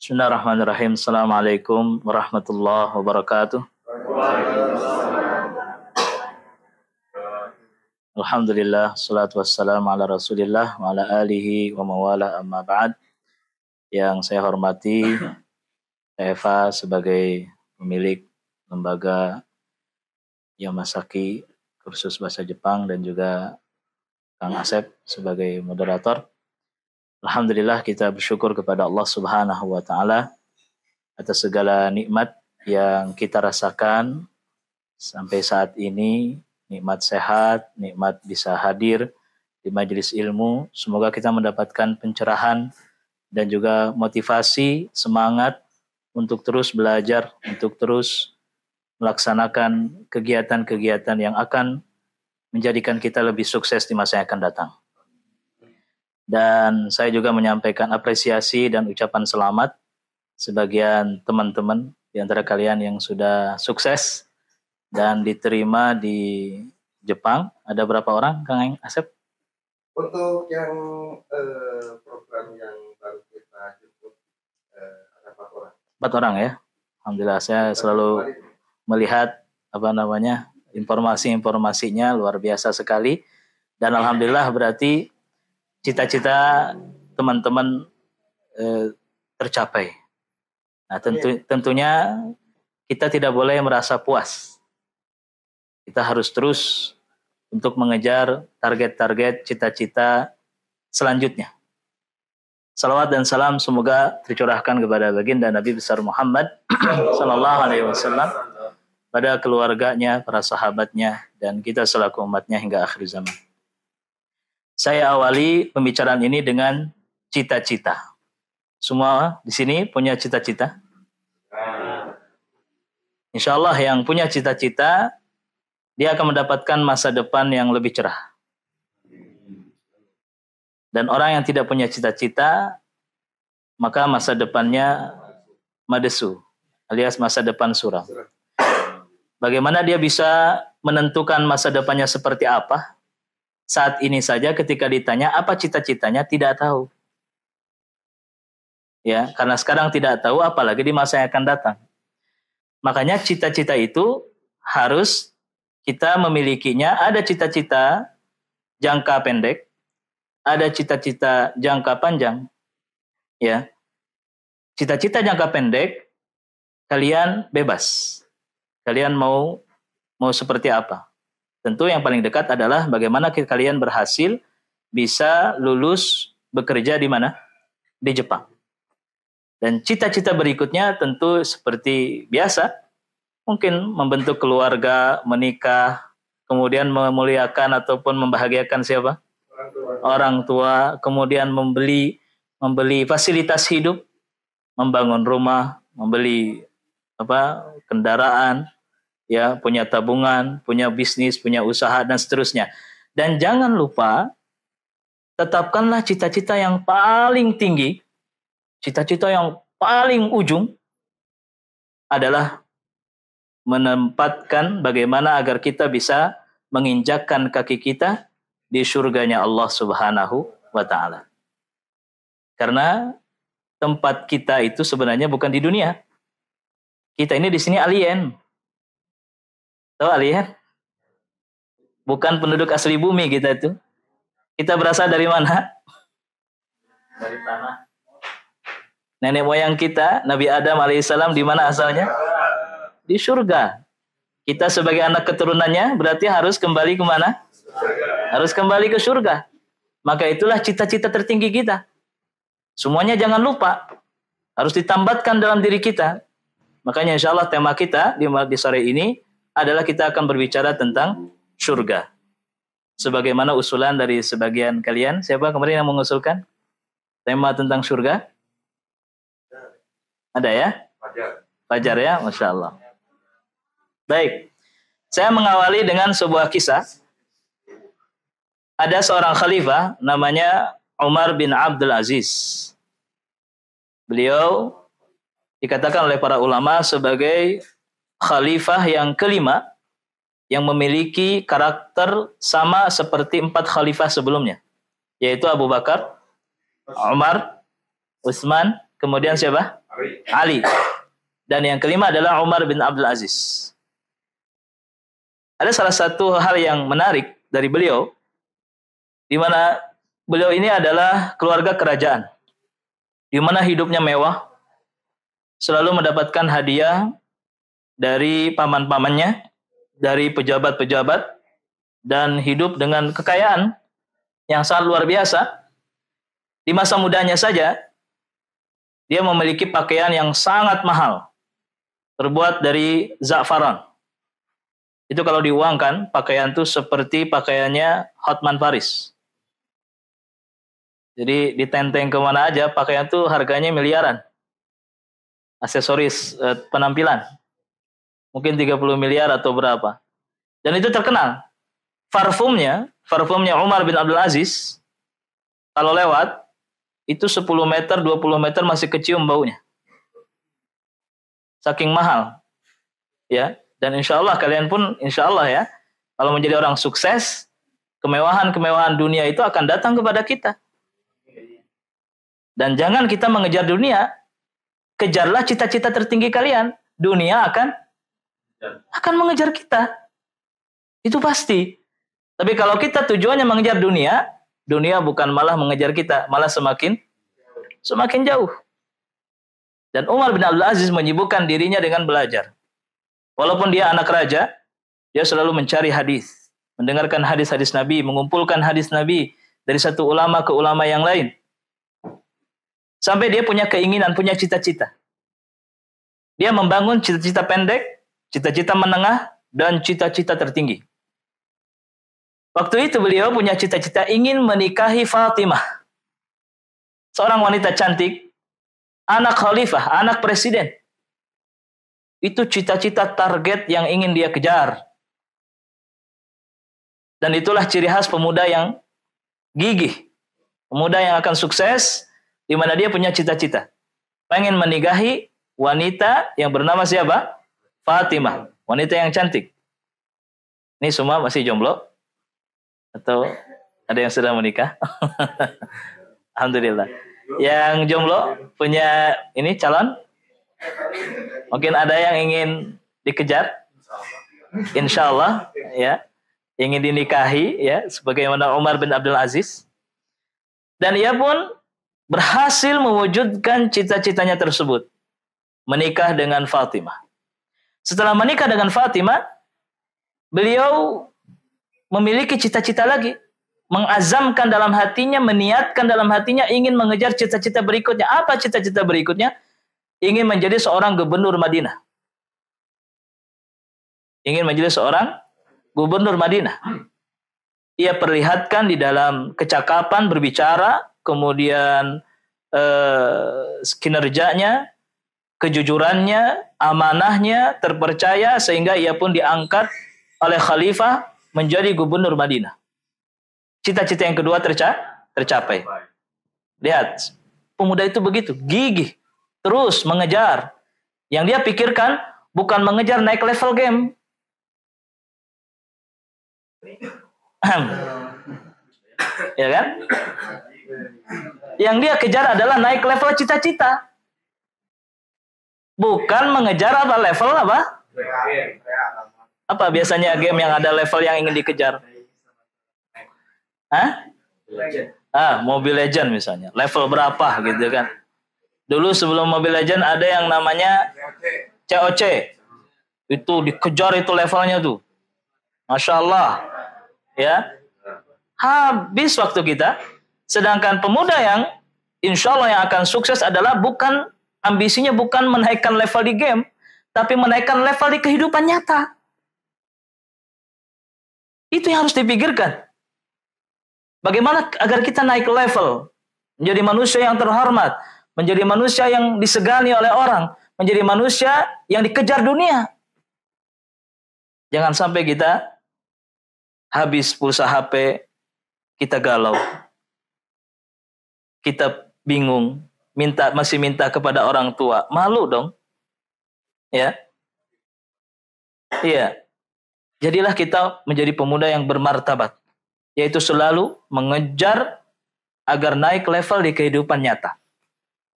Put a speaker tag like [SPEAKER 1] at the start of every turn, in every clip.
[SPEAKER 1] Bismillahirrahmanirrahim. Assalamualaikum warahmatullahi wabarakatuh. Alhamdulillah, salatu wassalamu ala rasulillah wa ala alihi wa mawala amma ba'd. Yang saya hormati Eva sebagai pemilik lembaga Yamasaki kursus bahasa Jepang dan juga Kang Asep sebagai moderator. Alhamdulillah kita bersyukur kepada Allah Subhanahu wa taala atas segala nikmat yang kita rasakan sampai saat ini, nikmat sehat, nikmat bisa hadir di majelis ilmu. Semoga kita mendapatkan pencerahan dan juga motivasi, semangat untuk terus belajar, untuk terus melaksanakan kegiatan-kegiatan yang akan menjadikan kita lebih sukses di masa yang akan datang. Dan saya juga menyampaikan apresiasi dan ucapan selamat sebagian teman-teman di antara kalian yang sudah sukses dan diterima di Jepang. Ada berapa orang, Kang Asep?
[SPEAKER 2] Untuk yang program yang baru kita jemput ada 4 orang.
[SPEAKER 1] 4 orang ya. Alhamdulillah, saya selalu melihat informasi-informasinya luar biasa sekali. Dan alhamdulillah berarti cita-cita teman-teman tercapai. Nah, tentunya kita tidak boleh merasa puas. Kita harus terus untuk mengejar target-target cita-cita selanjutnya. Salawat dan salam semoga tercurahkan kepada baginda Nabi besar Muhammad sallallahu alaihi wasallam, pada keluarganya, para sahabatnya, dan kita selaku umatnya hingga akhir zaman. Saya awali pembicaraan ini dengan cita-cita. Semua di sini punya cita-cita? Insya Allah yang punya cita-cita, dia akan mendapatkan masa depan yang lebih cerah. Dan orang yang tidak punya cita-cita, maka masa depannya madesu, alias masa depan suram. Bagaimana dia bisa menentukan masa depannya seperti apa? Saat ini saja ketika ditanya apa cita-citanya tidak tahu. Ya, karena sekarang tidak tahu apalagi di masa yang akan datang. Makanya cita-cita itu harus kita memilikinya. Ada cita-cita jangka pendek, ada cita-cita jangka panjang. Ya. Cita-cita jangka pendek kalian bebas. Kalian mau seperti apa? Tentu yang paling dekat adalah bagaimana kalian berhasil bisa lulus bekerja di mana? Di Jepang. Dan cita-cita berikutnya tentu seperti biasa. Mungkin membentuk keluarga, menikah, kemudian memuliakan ataupun membahagiakan siapa? Orang tua. Kemudian membeli fasilitas hidup, membangun rumah, membeli kendaraan, ya, punya tabungan, punya bisnis, punya usaha, dan seterusnya. Dan jangan lupa, tetapkanlah cita-cita yang paling tinggi, cita-cita yang paling ujung adalah menempatkan bagaimana agar kita bisa menginjakkan kaki kita di surganya Allah Subhanahu wa ta'ala. Karena tempat kita itu sebenarnya bukan di dunia. Kita ini di sini alien. Tahu alien? Bukan penduduk asli bumi kita itu. Kita berasal dari mana? Dari tanah. Nenek moyang kita, Nabi Adam alaihissalam, di mana asalnya? Di surga. Kita sebagai anak keturunannya berarti harus kembali ke mana? Harus kembali ke surga. Maka itulah cita-cita tertinggi kita. Semuanya jangan lupa. Harus ditambatkan dalam diri kita. Makanya insya Allah tema kita di sore ini adalah kita akan berbicara tentang surga. Sebagaimana usulan dari sebagian kalian. Siapa kemarin yang mengusulkan tema tentang surga? Ada ya? Fajar ya? Masya Allah. Baik. Saya mengawali dengan sebuah kisah. Ada seorang khalifah namanya Umar bin Abdul Aziz. Beliau dikatakan oleh para ulama sebagai khalifah yang kelima yang memiliki karakter sama seperti 4 khalifah sebelumnya, yaitu Abu Bakar, Umar, Utsman, kemudian siapa? Ali. Dan yang kelima adalah Umar bin Abdul Aziz. Ada salah satu hal yang menarik dari beliau, di mana beliau ini adalah keluarga kerajaan, di mana hidupnya mewah, selalu mendapatkan hadiah dari paman-pamannya, dari pejabat-pejabat, dan hidup dengan kekayaan yang sangat luar biasa. Di masa mudanya saja, dia memiliki pakaian yang sangat mahal, terbuat dari za'faran. Itu kalau diuangkan, pakaian itu seperti pakaiannya Hotman Paris. Jadi ditenteng kemana aja, pakaian itu harganya miliaran. Aksesoris penampilan. Mungkin 30 miliar atau berapa. Dan itu terkenal. Parfumnya Umar bin Abdul Aziz, kalau lewat, itu 10 meter, 20 meter masih kecium baunya. Saking mahal. Ya, dan insya Allah kalian pun, insya Allah ya, kalau menjadi orang sukses, kemewahan-kemewahan dunia itu akan datang kepada kita. Dan jangan kita mengejar dunia, kejarlah cita-cita tertinggi kalian. Dunia akan mengejar kita. Itu pasti. Tapi kalau kita tujuannya mengejar dunia, dunia bukan malah mengejar kita, malah semakin jauh. Dan Umar bin Abdul Aziz menyibukkan dirinya dengan belajar. Walaupun dia anak raja, dia selalu mencari hadis, mendengarkan hadis-hadis Nabi, mengumpulkan hadis Nabi dari satu ulama ke ulama yang lain. Sampai dia punya keinginan, punya cita-cita. Dia membangun cita-cita pendek, cita-cita menengah, dan cita-cita tertinggi. Waktu itu beliau punya cita-cita ingin menikahi Fatimah. Seorang wanita cantik, anak khalifah, anak presiden. Itu cita-cita target yang ingin dia kejar. Dan itulah ciri khas pemuda yang gigih. Pemuda yang akan sukses, di mana dia punya cita-cita. Pengen menikahi wanita yang bernama siapa? Fatimah. Wanita yang cantik. Ini semua masih jomblo? Atau ada yang sudah menikah? Alhamdulillah. Yang jomblo punya ini calon? Mungkin ada yang ingin dikejar? Insya Allah ya, ingin dinikahi ya, sebagaimana Umar bin Abdul Aziz. Dan ia pun berhasil mewujudkan cita-citanya tersebut, menikah dengan Fatimah. Setelah menikah dengan Fatimah, beliau memiliki cita-cita lagi, mengazamkan dalam hatinya, meniatkan dalam hatinya ingin mengejar cita-cita berikutnya. Apa cita-cita berikutnya? Ingin menjadi seorang gubernur Madinah. Ingin menjadi seorang gubernur Madinah. Ia perlihatkan di dalam kecakapan berbicara, kemudian kinerjanya, kejujurannya, amanahnya, terpercaya, sehingga ia pun diangkat oleh khalifah menjadi gubernur Madinah. Cita-cita yang kedua tercapai. Lihat, pemuda itu begitu, gigih, terus mengejar. Yang dia pikirkan bukan mengejar naik level game. Ya kan? Yang dia kejar adalah naik level cita-cita. Bukan mengejar apa level apa? Apa biasanya game yang ada level yang ingin dikejar? Mobile Legend misalnya. Level berapa gitu kan. Dulu sebelum Mobile Legend ada yang namanya COC. Itu dikejar itu levelnya tuh. Masya Allah. Ya. Habis waktu kita. Sedangkan pemuda yang insya Allah yang akan sukses adalah bukan, ambisinya bukan menaikkan level di game, tapi menaikkan level di kehidupan nyata. Itu yang harus dipikirkan. Bagaimana agar kita naik level, menjadi manusia yang terhormat, menjadi manusia yang disegani oleh orang, menjadi manusia yang dikejar dunia. Jangan sampai kita habis pulsa HP, kita galau, kita bingung, masih minta kepada orang tua, malu dong, ya, iya. Jadilah kita menjadi pemuda yang bermartabat, yaitu selalu mengejar agar naik level di kehidupan nyata.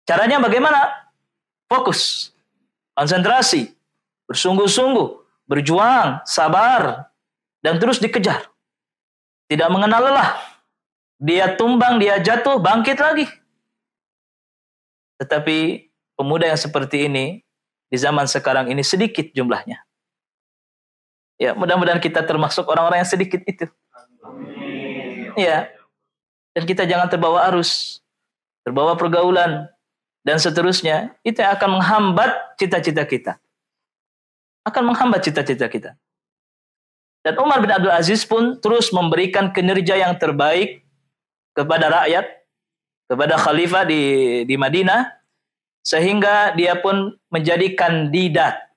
[SPEAKER 1] Caranya bagaimana? fokus, konsentrasi, bersungguh-sungguh, berjuang, sabar, dan terus dikejar. Tidak mengenal lelah. Dia tumbang, dia jatuh, bangkit lagi. Tetapi pemuda yang seperti ini di zaman sekarang ini sedikit jumlahnya. Ya, mudah-mudahan kita termasuk orang-orang yang sedikit itu. Ya. Dan kita jangan terbawa arus, terbawa pergaulan, dan seterusnya. Itu yang akan menghambat cita-cita kita. Akan menghambat cita-cita kita. Dan Umar bin Abdul Aziz pun terus memberikan kinerja yang terbaik kepada rakyat, kepada khalifah di Madinah, sehingga dia pun menjadi kandidat.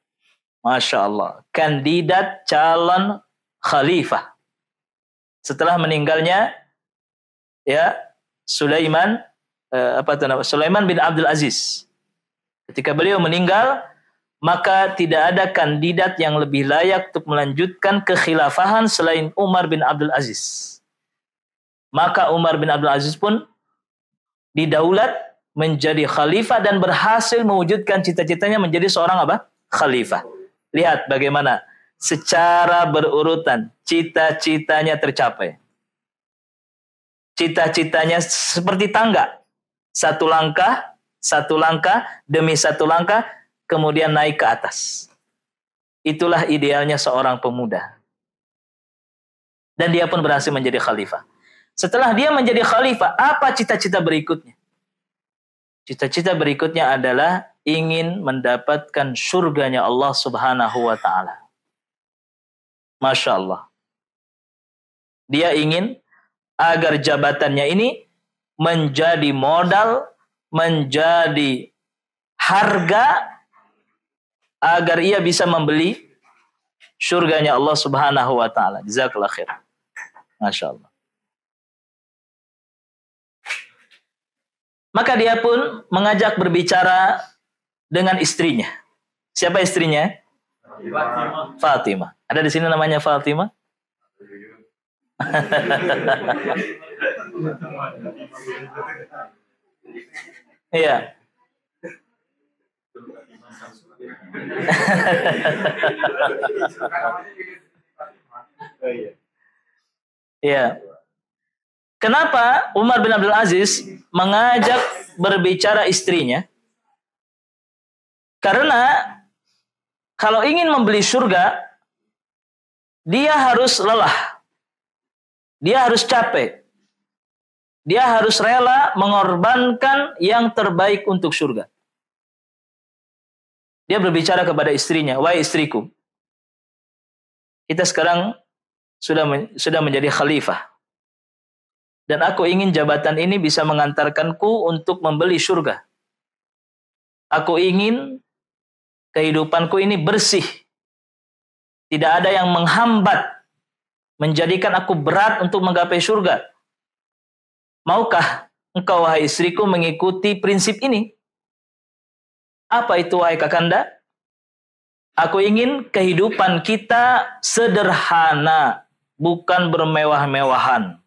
[SPEAKER 1] Masya Allah. Kandidat calon khalifah. Setelah meninggalnya ya Sulaiman bin Abdul Aziz. Ketika beliau meninggal, maka tidak ada kandidat yang lebih layak untuk melanjutkan kekhilafahan selain Umar bin Abdul Aziz. Maka Umar bin Abdul Aziz pun didaulat menjadi khalifah dan berhasil mewujudkan cita-citanya menjadi seorang apa? Khalifah. Lihat bagaimana secara berurutan cita-citanya tercapai. Cita-citanya seperti tangga. Satu langkah demi satu langkah, kemudian naik ke atas. Itulah idealnya seorang pemuda. Dan dia pun berhasil menjadi khalifah. Setelah dia menjadi khalifah, apa cita-cita berikutnya? Cita-cita berikutnya adalah ingin mendapatkan surganya Allah Subhanahu wa ta'ala. Masya Allah. Dia ingin agar jabatannya ini menjadi modal, menjadi harga, agar ia bisa membeli surganya Allah Subhanahu wa ta'ala. Jazakallah khair. Masya Allah. Maka dia pun mengajak berbicara dengan istrinya. Siapa istrinya? Fatimah. Ada di sini namanya Fatimah? Iya. Iya. Kenapa Umar bin Abdul Aziz mengajak berbicara istrinya? Karena kalau ingin membeli surga, dia harus lelah. Dia harus capek. Dia harus rela mengorbankan yang terbaik untuk surga. Dia berbicara kepada istrinya, "Wahai istriku, kita sekarang sudah menjadi khalifah. Dan aku ingin jabatan ini bisa mengantarkanku untuk membeli surga. Aku ingin kehidupanku ini bersih. Tidak ada yang menghambat, menjadikan aku berat untuk menggapai surga. Maukah engkau, wahai istriku, mengikuti prinsip ini?" Apa itu, wahai kakanda? Aku ingin kehidupan kita sederhana, bukan bermewah-mewahan.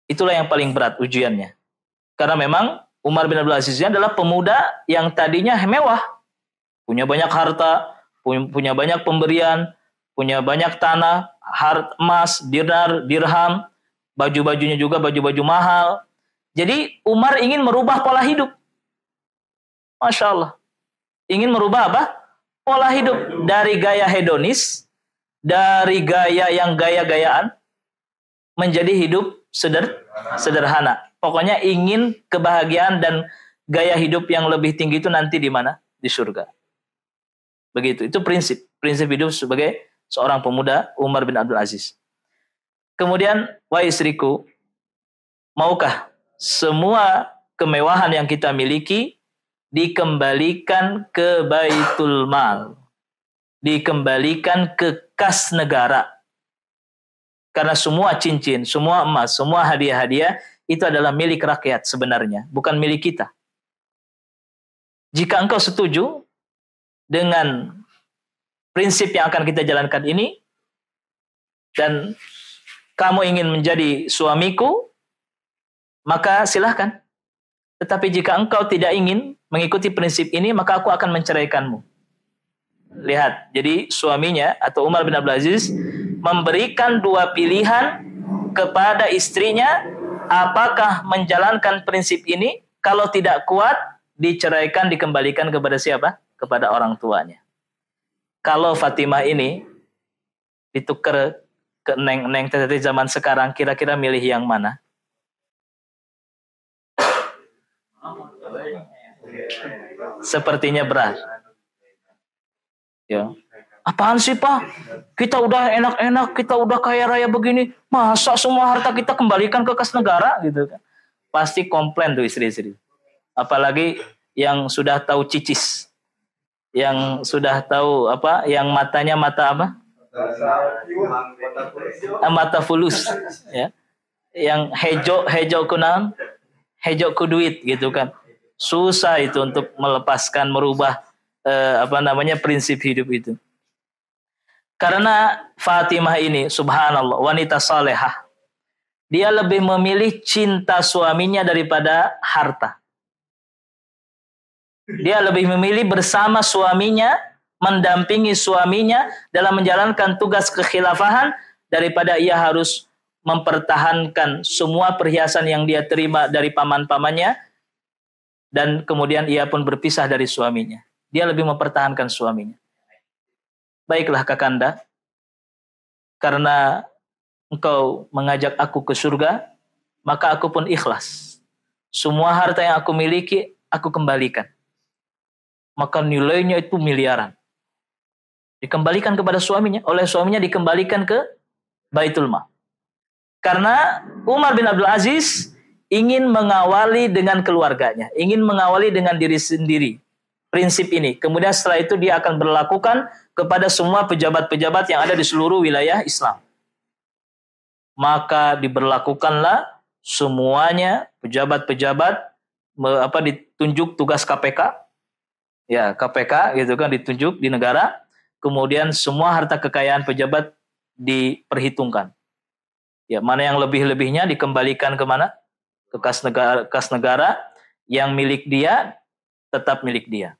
[SPEAKER 1] Itulah yang paling berat ujiannya. Karena memang Umar bin Abdul Aziz adalah pemuda yang tadinya mewah. Punya banyak harta, punya banyak pemberian, punya banyak tanah, emas, dinar, dirham, baju-bajunya juga baju-baju mahal. Jadi Umar ingin merubah pola hidup. Masya Allah. Ingin merubah apa? Pola hidup. Dari gaya hedonis, dari gaya yang gaya-gayaan, menjadi hidup sederhana. Pokoknya ingin kebahagiaan dan gaya hidup yang lebih tinggi itu nanti di mana? Di surga. Begitu. Itu prinsip hidup sebagai seorang pemuda Umar bin Abdul Aziz. Kemudian, wahai istriku, maukah semua kemewahan yang kita miliki dikembalikan ke Baitul Mal, dikembalikan ke kas negara? Karena semua cincin, semua emas, semua hadiah-hadiah itu adalah milik rakyat sebenarnya, bukan milik kita. Jika engkau setuju dengan prinsip yang akan kita jalankan ini, dan kamu ingin menjadi suamiku, maka silahkan. Tetapi jika engkau tidak ingin mengikuti prinsip ini, maka aku akan menceraikanmu. Lihat, jadi suaminya atau Umar bin Abdul Aziz memberikan dua pilihan kepada istrinya, apakah menjalankan prinsip ini, kalau tidak kuat, diceraikan, dikembalikan kepada siapa? Kepada orang tuanya. Kalau Fatimah ini ditukar ke neng tete zaman sekarang, kira-kira milih yang mana? Sepertinya berat. Ya. Apaan sih Pak? Kita udah enak-enak, kita udah kaya raya begini, masa semua harta kita kembalikan ke kas negara gitu kan? Pasti komplain tuh istri-istri. Apalagi yang sudah tahu cicis, yang sudah tahu apa, yang matanya mata apa? Mata fulus, ya. Yang hejo kunaon? Hejo ku duit gitu kan. Susah itu untuk melepaskan, merubah prinsip hidup itu. Karena Fatimah ini subhanallah wanita salehah. Dia lebih memilih cinta suaminya daripada harta. Dia lebih memilih bersama suaminya, mendampingi suaminya dalam menjalankan tugas kekhilafahan daripada ia harus mempertahankan semua perhiasan yang dia terima dari paman-pamannya dan kemudian ia pun berpisah dari suaminya. Dia lebih mempertahankan suaminya. Baiklah Kakanda, karena engkau mengajak aku ke surga, maka aku pun ikhlas. Semua harta yang aku miliki, aku kembalikan. Maka nilainya itu miliaran. Dikembalikan kepada suaminya, oleh suaminya dikembalikan ke Baitul Mal. Karena Umar bin Abdul Aziz ingin mengawali dengan keluarganya, ingin mengawali dengan diri sendiri. Prinsip ini. Kemudian setelah itu dia akan berlakukan kepada semua pejabat-pejabat yang ada di seluruh wilayah Islam. Maka diberlakukanlah semuanya pejabat-pejabat ditunjuk tugas KPK. Ya, KPK gitu kan ditunjuk di negara. Kemudian semua harta kekayaan pejabat diperhitungkan. Ya, mana yang lebih-lebihnya dikembalikan ke mana? Ke kas negara, yang milik dia tetap milik dia.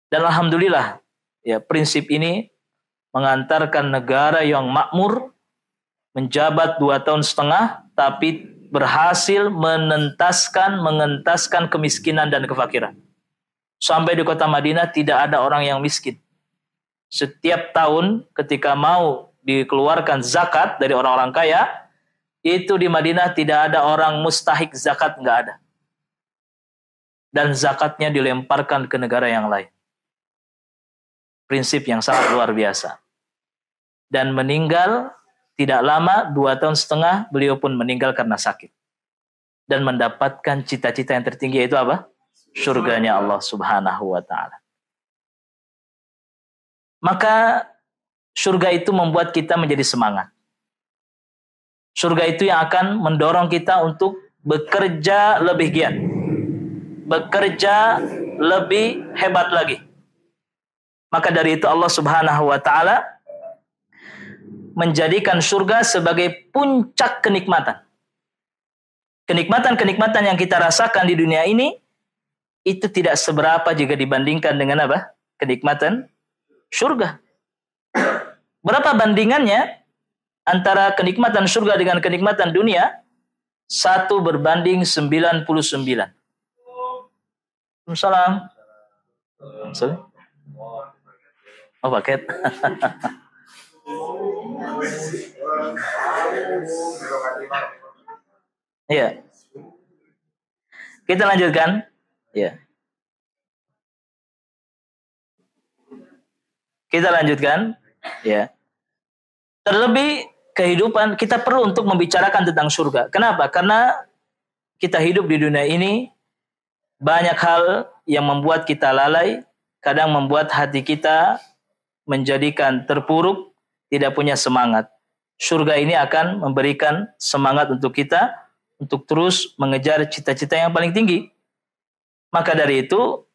[SPEAKER 1] Dan alhamdulillah, ya, prinsip ini mengantarkan negara yang makmur menjabat 2 tahun setengah, tapi berhasil mengentaskan kemiskinan dan kefakiran. Sampai di kota Madinah tidak ada orang yang miskin. Setiap tahun ketika mau dikeluarkan zakat dari orang-orang kaya, itu di Madinah tidak ada orang mustahik zakat, nggak ada. Dan zakatnya dilemparkan ke negara yang lain. Prinsip yang sangat luar biasa. Dan meninggal tidak lama, 2 tahun setengah, beliau pun meninggal karena sakit. Dan mendapatkan cita-cita yang tertinggi, yaitu apa? Surganya Allah subhanahu wa ta'ala. Maka surga itu membuat kita menjadi semangat. Surga itu yang akan mendorong kita untuk bekerja lebih giat. Bekerja lebih hebat lagi. Maka dari itu Allah subhanahu wa ta'ala menjadikan surga sebagai puncak kenikmatan. Kenikmatan-kenikmatan yang kita rasakan di dunia ini itu tidak seberapa jika dibandingkan dengan apa? Kenikmatan surga. Berapa bandingannya antara kenikmatan surga dengan kenikmatan dunia? 1 berbanding 99. Salam. Sorry. Oh, paket. Iya. Kita lanjutkan. Ya. Kita lanjutkan. Ya. Terlebih kehidupan kita perlu untuk membicarakan tentang surga. Kenapa? Karena kita hidup di dunia ini banyak hal yang membuat kita lalai, kadang membuat hati kita menjadikan terpuruk, tidak punya semangat. Surga ini akan memberikan semangat untuk kita untuk terus mengejar cita-cita yang paling tinggi. Maka dari itu,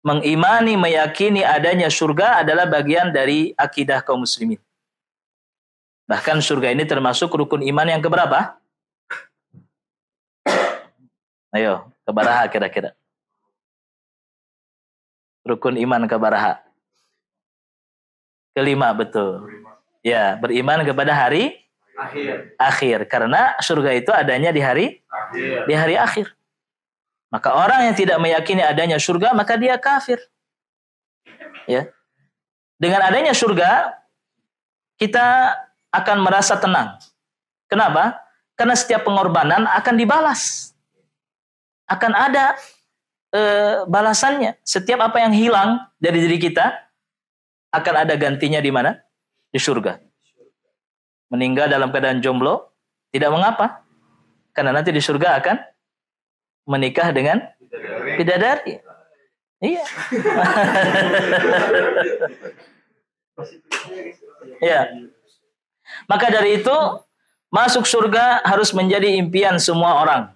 [SPEAKER 1] mengimani, meyakini adanya surga adalah bagian dari akidah kaum muslimin. Bahkan surga ini termasuk rukun iman yang keberapa? Ayo, kebaraha kira-kira. Rukun iman kabaraha. Kelima, betul. Ya, beriman kepada hari akhir. Karena surga itu adanya di hari akhir. Maka orang yang tidak meyakini adanya surga, maka dia kafir. Ya. Dengan adanya surga, kita akan merasa tenang. Kenapa? Karena setiap pengorbanan akan dibalas. Akan ada balasannya. Setiap apa yang hilang dari diri kita, akan ada gantinya di mana? Di surga. Meninggal dalam keadaan jomblo, tidak mengapa. Karena nanti di surga akan menikah dengan bidadari. Iya. Iya. Maka dari itu, masuk surga harus menjadi impian semua orang.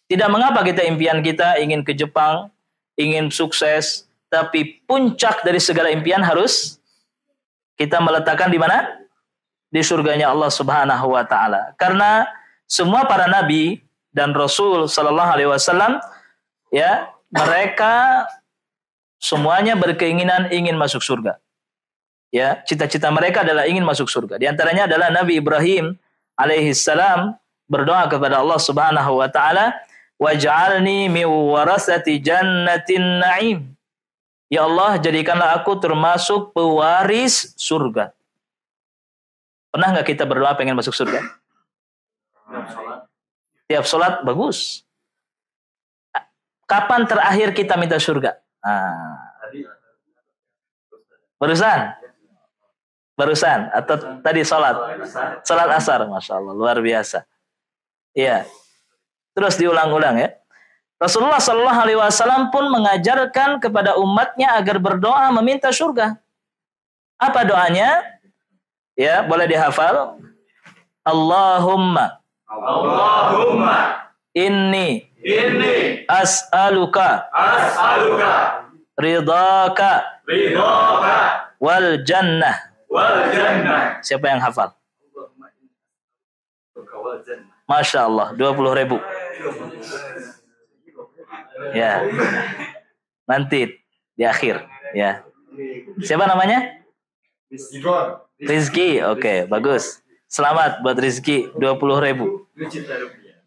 [SPEAKER 1] Tidak mengapa impian kita ingin ke Jepang, ingin sukses, tapi puncak dari segala impian harus kita meletakkan di mana? Di surganya Allah Subhanahu wa taala. Karena semua para nabi dan rasul sallallahu alaihi wasallam, ya, mereka semuanya berkeinginan ingin masuk surga. Ya, cita-cita mereka adalah ingin masuk surga. Di antaranya adalah Nabi Ibrahim alaihi salam berdoa kepada Allah Subhanahu wa taala, "Waj'alni min warasati jannatin na'im." Ya Allah, jadikanlah aku termasuk pewaris surga. Pernah nggak kita berdoa pengen masuk surga? Tiap sholat bagus. Kapan terakhir kita minta surga? Barusan atau tadi sholat asar, masya Allah, luar biasa. Iya. Terus diulang-ulang ya. Rasulullah Shallallahu Alaihi Wasallam pun mengajarkan kepada umatnya agar berdoa meminta surga. Apa doanya? Ya, boleh dihafal. Allahumma inni as'aluka ridhaka wal jannah. Siapa yang hafal? Masya Allah, 20.000. Ya, nanti di akhir. Ya, siapa namanya? Rizki. Oke, bagus. Selamat buat Rizki, 20.000.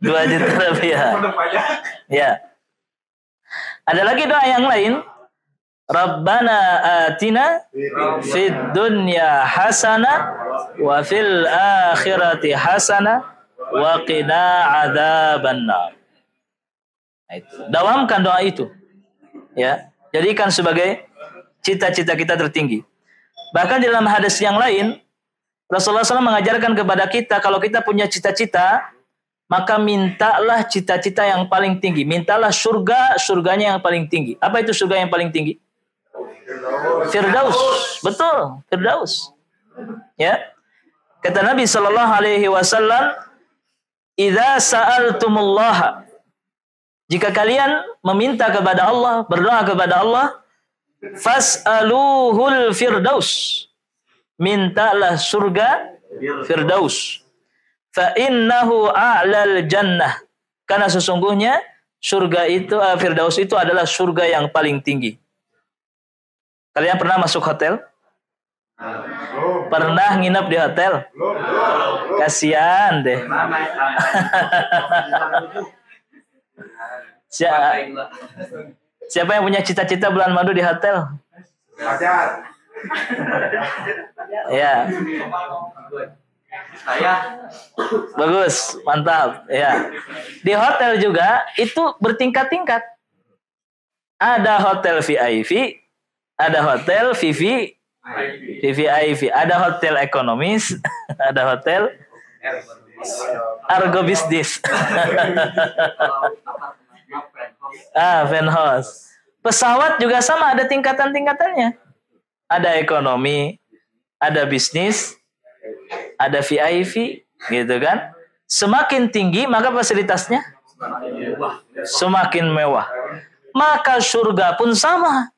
[SPEAKER 1] 2 juta rupiah. Ya. Ada lagi doa yang lain. Rabbana atina fid dunya hasanah wa fil akhirati hasanah wa qina adzabannar. Dawamkan doa itu. Ya, jadikan sebagai cita-cita kita tertinggi. Bahkan di dalam hadis yang lain, Rasulullah SAW mengajarkan kepada kita, kalau kita punya cita-cita, maka mintalah cita-cita yang paling tinggi. Mintalah surganya yang paling tinggi. Apa itu surga yang paling tinggi? Firdaus. Betul, Firdaus. Ya. Kata Nabi sallallahu alaihi wasallam, "Idza sa'altumullaha," jika kalian meminta kepada Allah, berdoa kepada Allah, "Fas'aluhul firdaus." Mintalah surga Firdaus. Fa innahu a'lal jannah. Karena sesungguhnya surga itu, Firdaus itu adalah surga yang paling tinggi. Kalian pernah masuk hotel? Pernah nginep di hotel? Kasihan deh. Siapa yang punya cita-cita bulan madu di hotel? Ya. Bagus, mantap. Ya. Di hotel juga itu bertingkat-tingkat. Ada hotel VIP, ada hotel VVIP, ada hotel ekonomis, ada hotel Argo Bisnis. Penthouse. Pesawat juga sama, ada tingkatan-tingkatannya. Ada ekonomi, ada bisnis, ada VIP, gitu kan? Semakin tinggi maka fasilitasnya semakin mewah. Maka surga pun sama.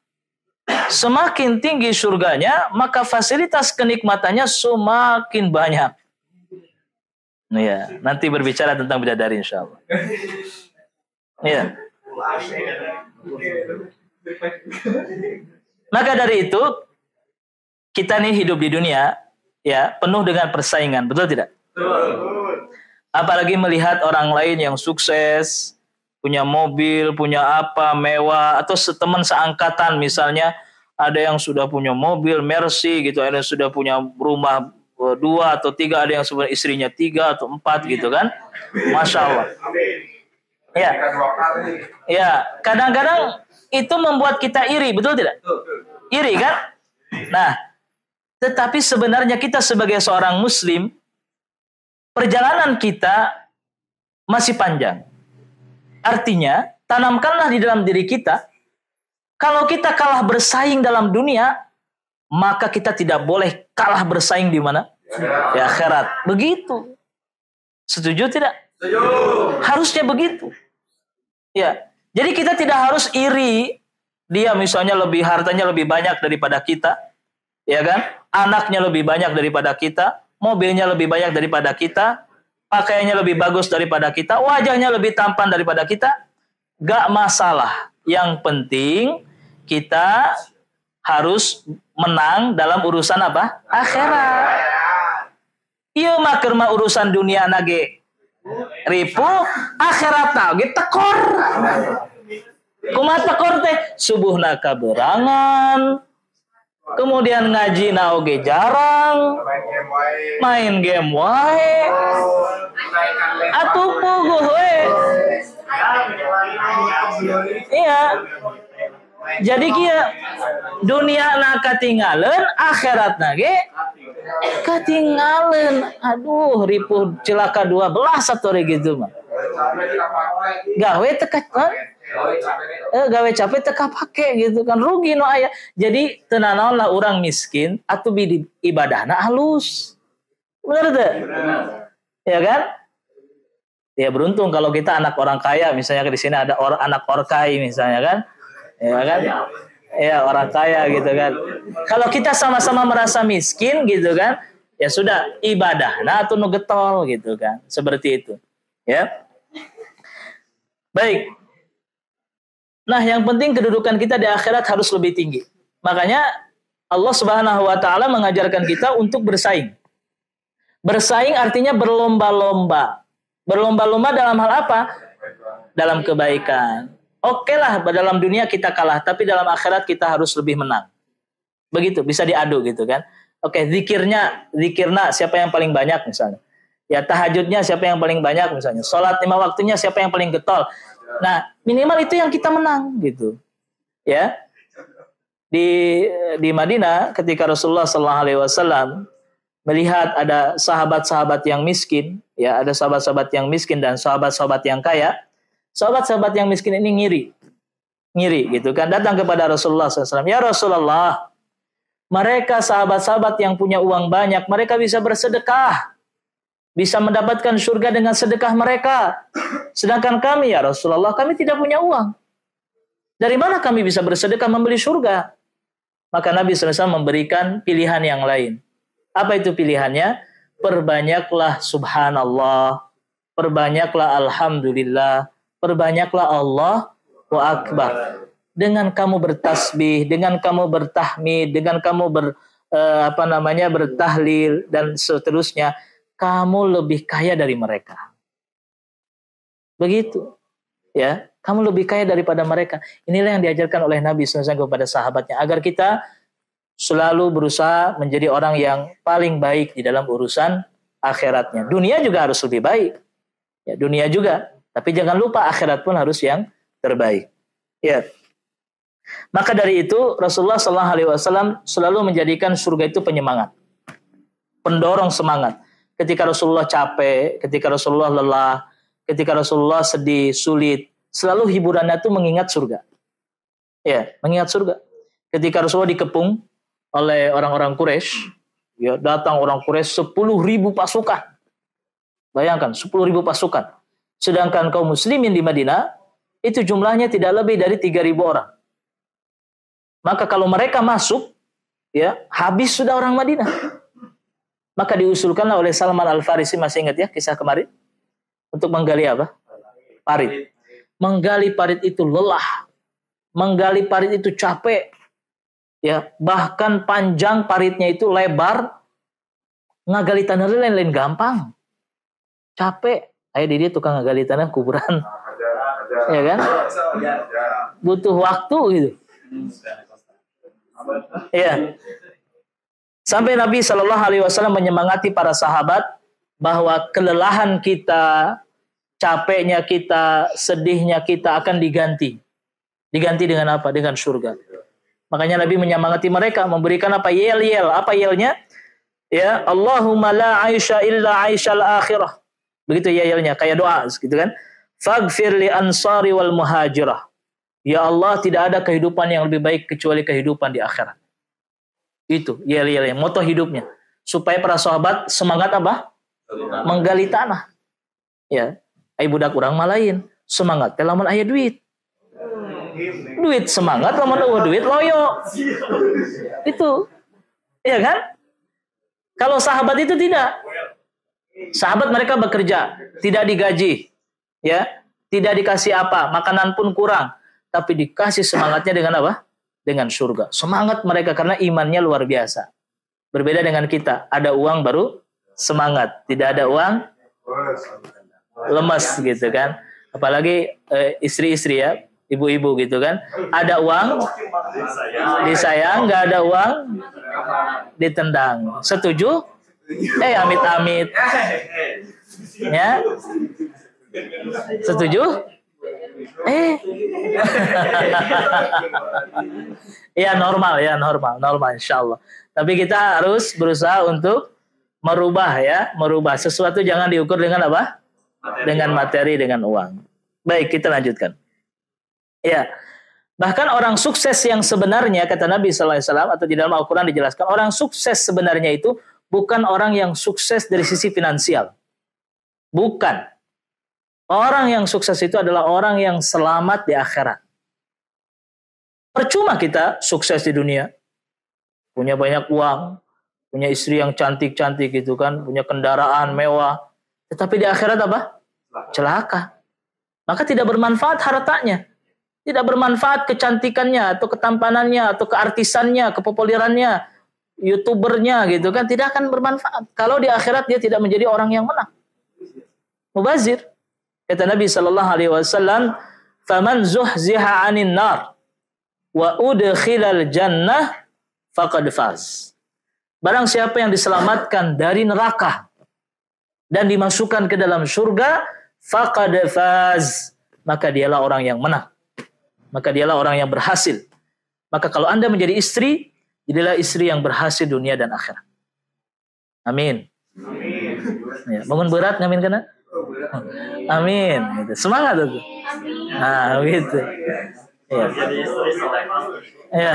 [SPEAKER 1] Semakin tinggi surganya, maka fasilitas kenikmatannya semakin banyak. Ya, nanti berbicara tentang bidadari insyaallah. Ya. Maka dari itu kita nih hidup di dunia ya penuh dengan persaingan, betul tidak? Apalagi melihat orang lain yang sukses, punya mobil, punya apa, mewah, atau teman seangkatan misalnya ada yang sudah punya mobil Mercy gitu, ada yang sudah punya rumah 2 atau 3, ada yang sebenarnya istrinya 3 atau 4 gitu kan. Masya Allah. Ya. Ya, kadang-kadang itu membuat kita iri, betul tidak? Iri kan? Nah, tetapi sebenarnya kita sebagai seorang muslim, perjalanan kita masih panjang. Artinya, tanamkanlah di dalam diri kita, kalau kita kalah bersaing dalam dunia, maka kita tidak boleh kalah bersaing di mana? Di akhirat. Begitu. Setuju tidak? Setuju. Harusnya begitu. Ya. Jadi kita tidak harus iri, dia misalnya hartanya lebih banyak daripada kita, ya kan? Anaknya lebih banyak daripada kita, mobilnya lebih banyak daripada kita, pakaiannya lebih bagus daripada kita, wajahnya lebih tampan daripada kita. Gak masalah. Yang penting kita harus menang dalam urusan apa? Akhirat. Iya maker mah urusan dunia nage ripu, akhirat nage tekor. Kumaha tekor teh? Subuhna kaberangan, kemudian ngaji naoge jarang, main game wae, atuh puguh we. Iya. Jadi kia dunia na katinggalan, akhirat nage katinggalan. Aduh, ripuh celaka 12 atau gitu mah. Gawe teka gawe capek teka pake gitu kan, rugi no aya. Jadi tenanaon lah orang miskin atuh bi ibadahna halus. Benar teh? Ya kan? Ya beruntung kalau kita anak orang kaya, misalnya di sini ada anak orkai misalnya kan. Ya kan? Ya orang kaya gitu kan. Kalau kita sama-sama merasa miskin gitu kan, ya sudah ibadahna atuh nu getol gitu kan. Seperti itu. Ya. Baik. Nah, yang penting kedudukan kita di akhirat harus lebih tinggi. Makanya Allah Subhanahu wa taala mengajarkan kita untuk bersaing. Bersaing artinya berlomba-lomba. Berlomba-lomba dalam hal apa? Dalam kebaikan. Oke lah, dalam dunia kita kalah, tapi dalam akhirat kita harus lebih menang. Begitu, bisa diadu gitu kan. Oke, zikirna siapa yang paling banyak misalnya. Ya tahajudnya siapa yang paling banyak misalnya. Salat 5 waktunya siapa yang paling getol. Nah, minimal itu yang kita menang gitu. Ya. Di Madinah ketika Rasulullah SAW melihat ada sahabat-sahabat yang miskin, ya ada sahabat-sahabat yang miskin dan sahabat-sahabat yang kaya. Sahabat-sahabat yang miskin ini ngiri gitu kan, datang kepada Rasulullah SAW. Ya Rasulullah, mereka sahabat-sahabat yang punya uang banyak, mereka bisa bersedekah, bisa mendapatkan surga dengan sedekah mereka. Sedangkan kami ya Rasulullah, kami tidak punya uang. Dari mana kami bisa bersedekah membeli surga? Maka Nabi SAW memberikan pilihan yang lain. Apa itu pilihannya? Perbanyaklah subhanallah, perbanyaklah alhamdulillah, perbanyaklah Allahu Akbar. Dengan kamu bertasbih, dengan kamu bertahmid, dengan kamu bertahlil dan seterusnya, kamu lebih kaya dari mereka. Begitu. Ya, kamu lebih kaya daripada mereka. Inilah yang diajarkan oleh Nabi SAW kepada sahabatnya agar kita selalu berusaha menjadi orang yang paling baik di dalam urusan akhiratnya. Dunia juga harus lebih baik. Ya, dunia juga. Tapi jangan lupa akhirat pun harus yang terbaik. Ya. Maka dari itu Rasulullah SAW selalu menjadikan surga itu penyemangat, pendorong semangat. Ketika Rasulullah capek, ketika Rasulullah lelah, ketika Rasulullah sedih, sulit, selalu hiburannya itu mengingat surga. Ya, mengingat surga. Ketika Rasulullah dikepung oleh orang-orang Quraisy, ya datang orang Quraisy 10.000 pasukan. Bayangkan 10.000 pasukan. Sedangkan kaum muslimin di Madinah itu jumlahnya tidak lebih dari 3.000 orang. Maka kalau mereka masuk, ya habis sudah orang Madinah. Maka diusulkanlah oleh Salman Al-Farisi, masih ingat ya kisah kemarin, untuk menggali apa? Parit. Menggali parit itu lelah, Menggali parit itu capek. Ya, bahkan panjang paritnya itu lebar. Ngagali tanah lain gampang. Capek. Ayo dia tukang ngagali tanah kuburan. Ya kan? Butuh waktu gitu. Ya. Sampai Nabi Shallallahu Alaihi Wasallam menyemangati para sahabat bahwa kelelahan kita, capeknya kita, sedihnya kita akan diganti. Diganti dengan apa? Dengan surga. Makanya Nabi menyemangati mereka, memberikan apa? Yel-yel. Apa yelnya? Ya, Allahumma la aisha illa aishal akhirah. Begitu yelnya, kayak doa gitu kan. Faghfir li ansari wal muhajirah. Ya Allah, tidak ada kehidupan yang lebih baik kecuali kehidupan di akhirat. Itu yel-yelnya, moto hidupnya. Supaya para sahabat semangat apa? Menggali tanah. Ya, ai budak urang mah lain. Semangat teh lamun aya duit. Duit semangat, lamun eueuh duit loyo. Itu. Iya kan? Kalau sahabat itu tidak. Sahabat mereka bekerja, tidak digaji. Ya, tidak dikasih apa, makanan pun kurang, tapi dikasih semangatnya dengan apa? Dengan surga. Semangat mereka karena imannya luar biasa. Berbeda dengan kita, ada uang baru semangat, tidak ada uang lemes gitu kan. Apalagi istri-istri ya, ibu-ibu gitu kan. Ada uang disayang, nggak ada uang ditendang. Setuju? Amit-amit. Ya. Setuju? Ya normal insya Allah. Tapi kita harus berusaha untuk merubah sesuatu, jangan diukur dengan apa? Dengan materi, dengan uang. Baik, kita lanjutkan. Ya, bahkan orang sukses yang sebenarnya kata Nabi SAW atau di dalam Al-Quran dijelaskan, orang sukses sebenarnya itu bukan orang yang sukses dari sisi finansial, bukan. Orang yang sukses itu adalah orang yang selamat di akhirat. Percuma kita sukses di dunia, punya banyak uang, punya istri yang cantik-cantik gitu kan, punya kendaraan mewah, tetapi di akhirat apa? Celaka. Maka tidak bermanfaat hartanya, tidak bermanfaat kecantikannya atau ketampanannya atau keartisannya, kepopulerannya, youtubernya gitu kan, tidak akan bermanfaat. Kalau di akhirat dia tidak menjadi orang yang menang. Mubazir. Kata Nabi sallallahu alaihi wasallam, "Faman zuhziha 'anil nar wa udkhilal jannah faqad faz." Barang siapa yang diselamatkan dari neraka dan dimasukkan ke dalam surga, faqad faz, maka dialah orang yang menang. Maka dialah orang yang berhasil. Maka kalau Anda menjadi istri, jadilah istri yang berhasil dunia dan akhirat. Amin. Amin. Ya, bangun berat ngamin kana? Amin. Gitu. Semangat itu. Nah, gitu. Ya. Ya.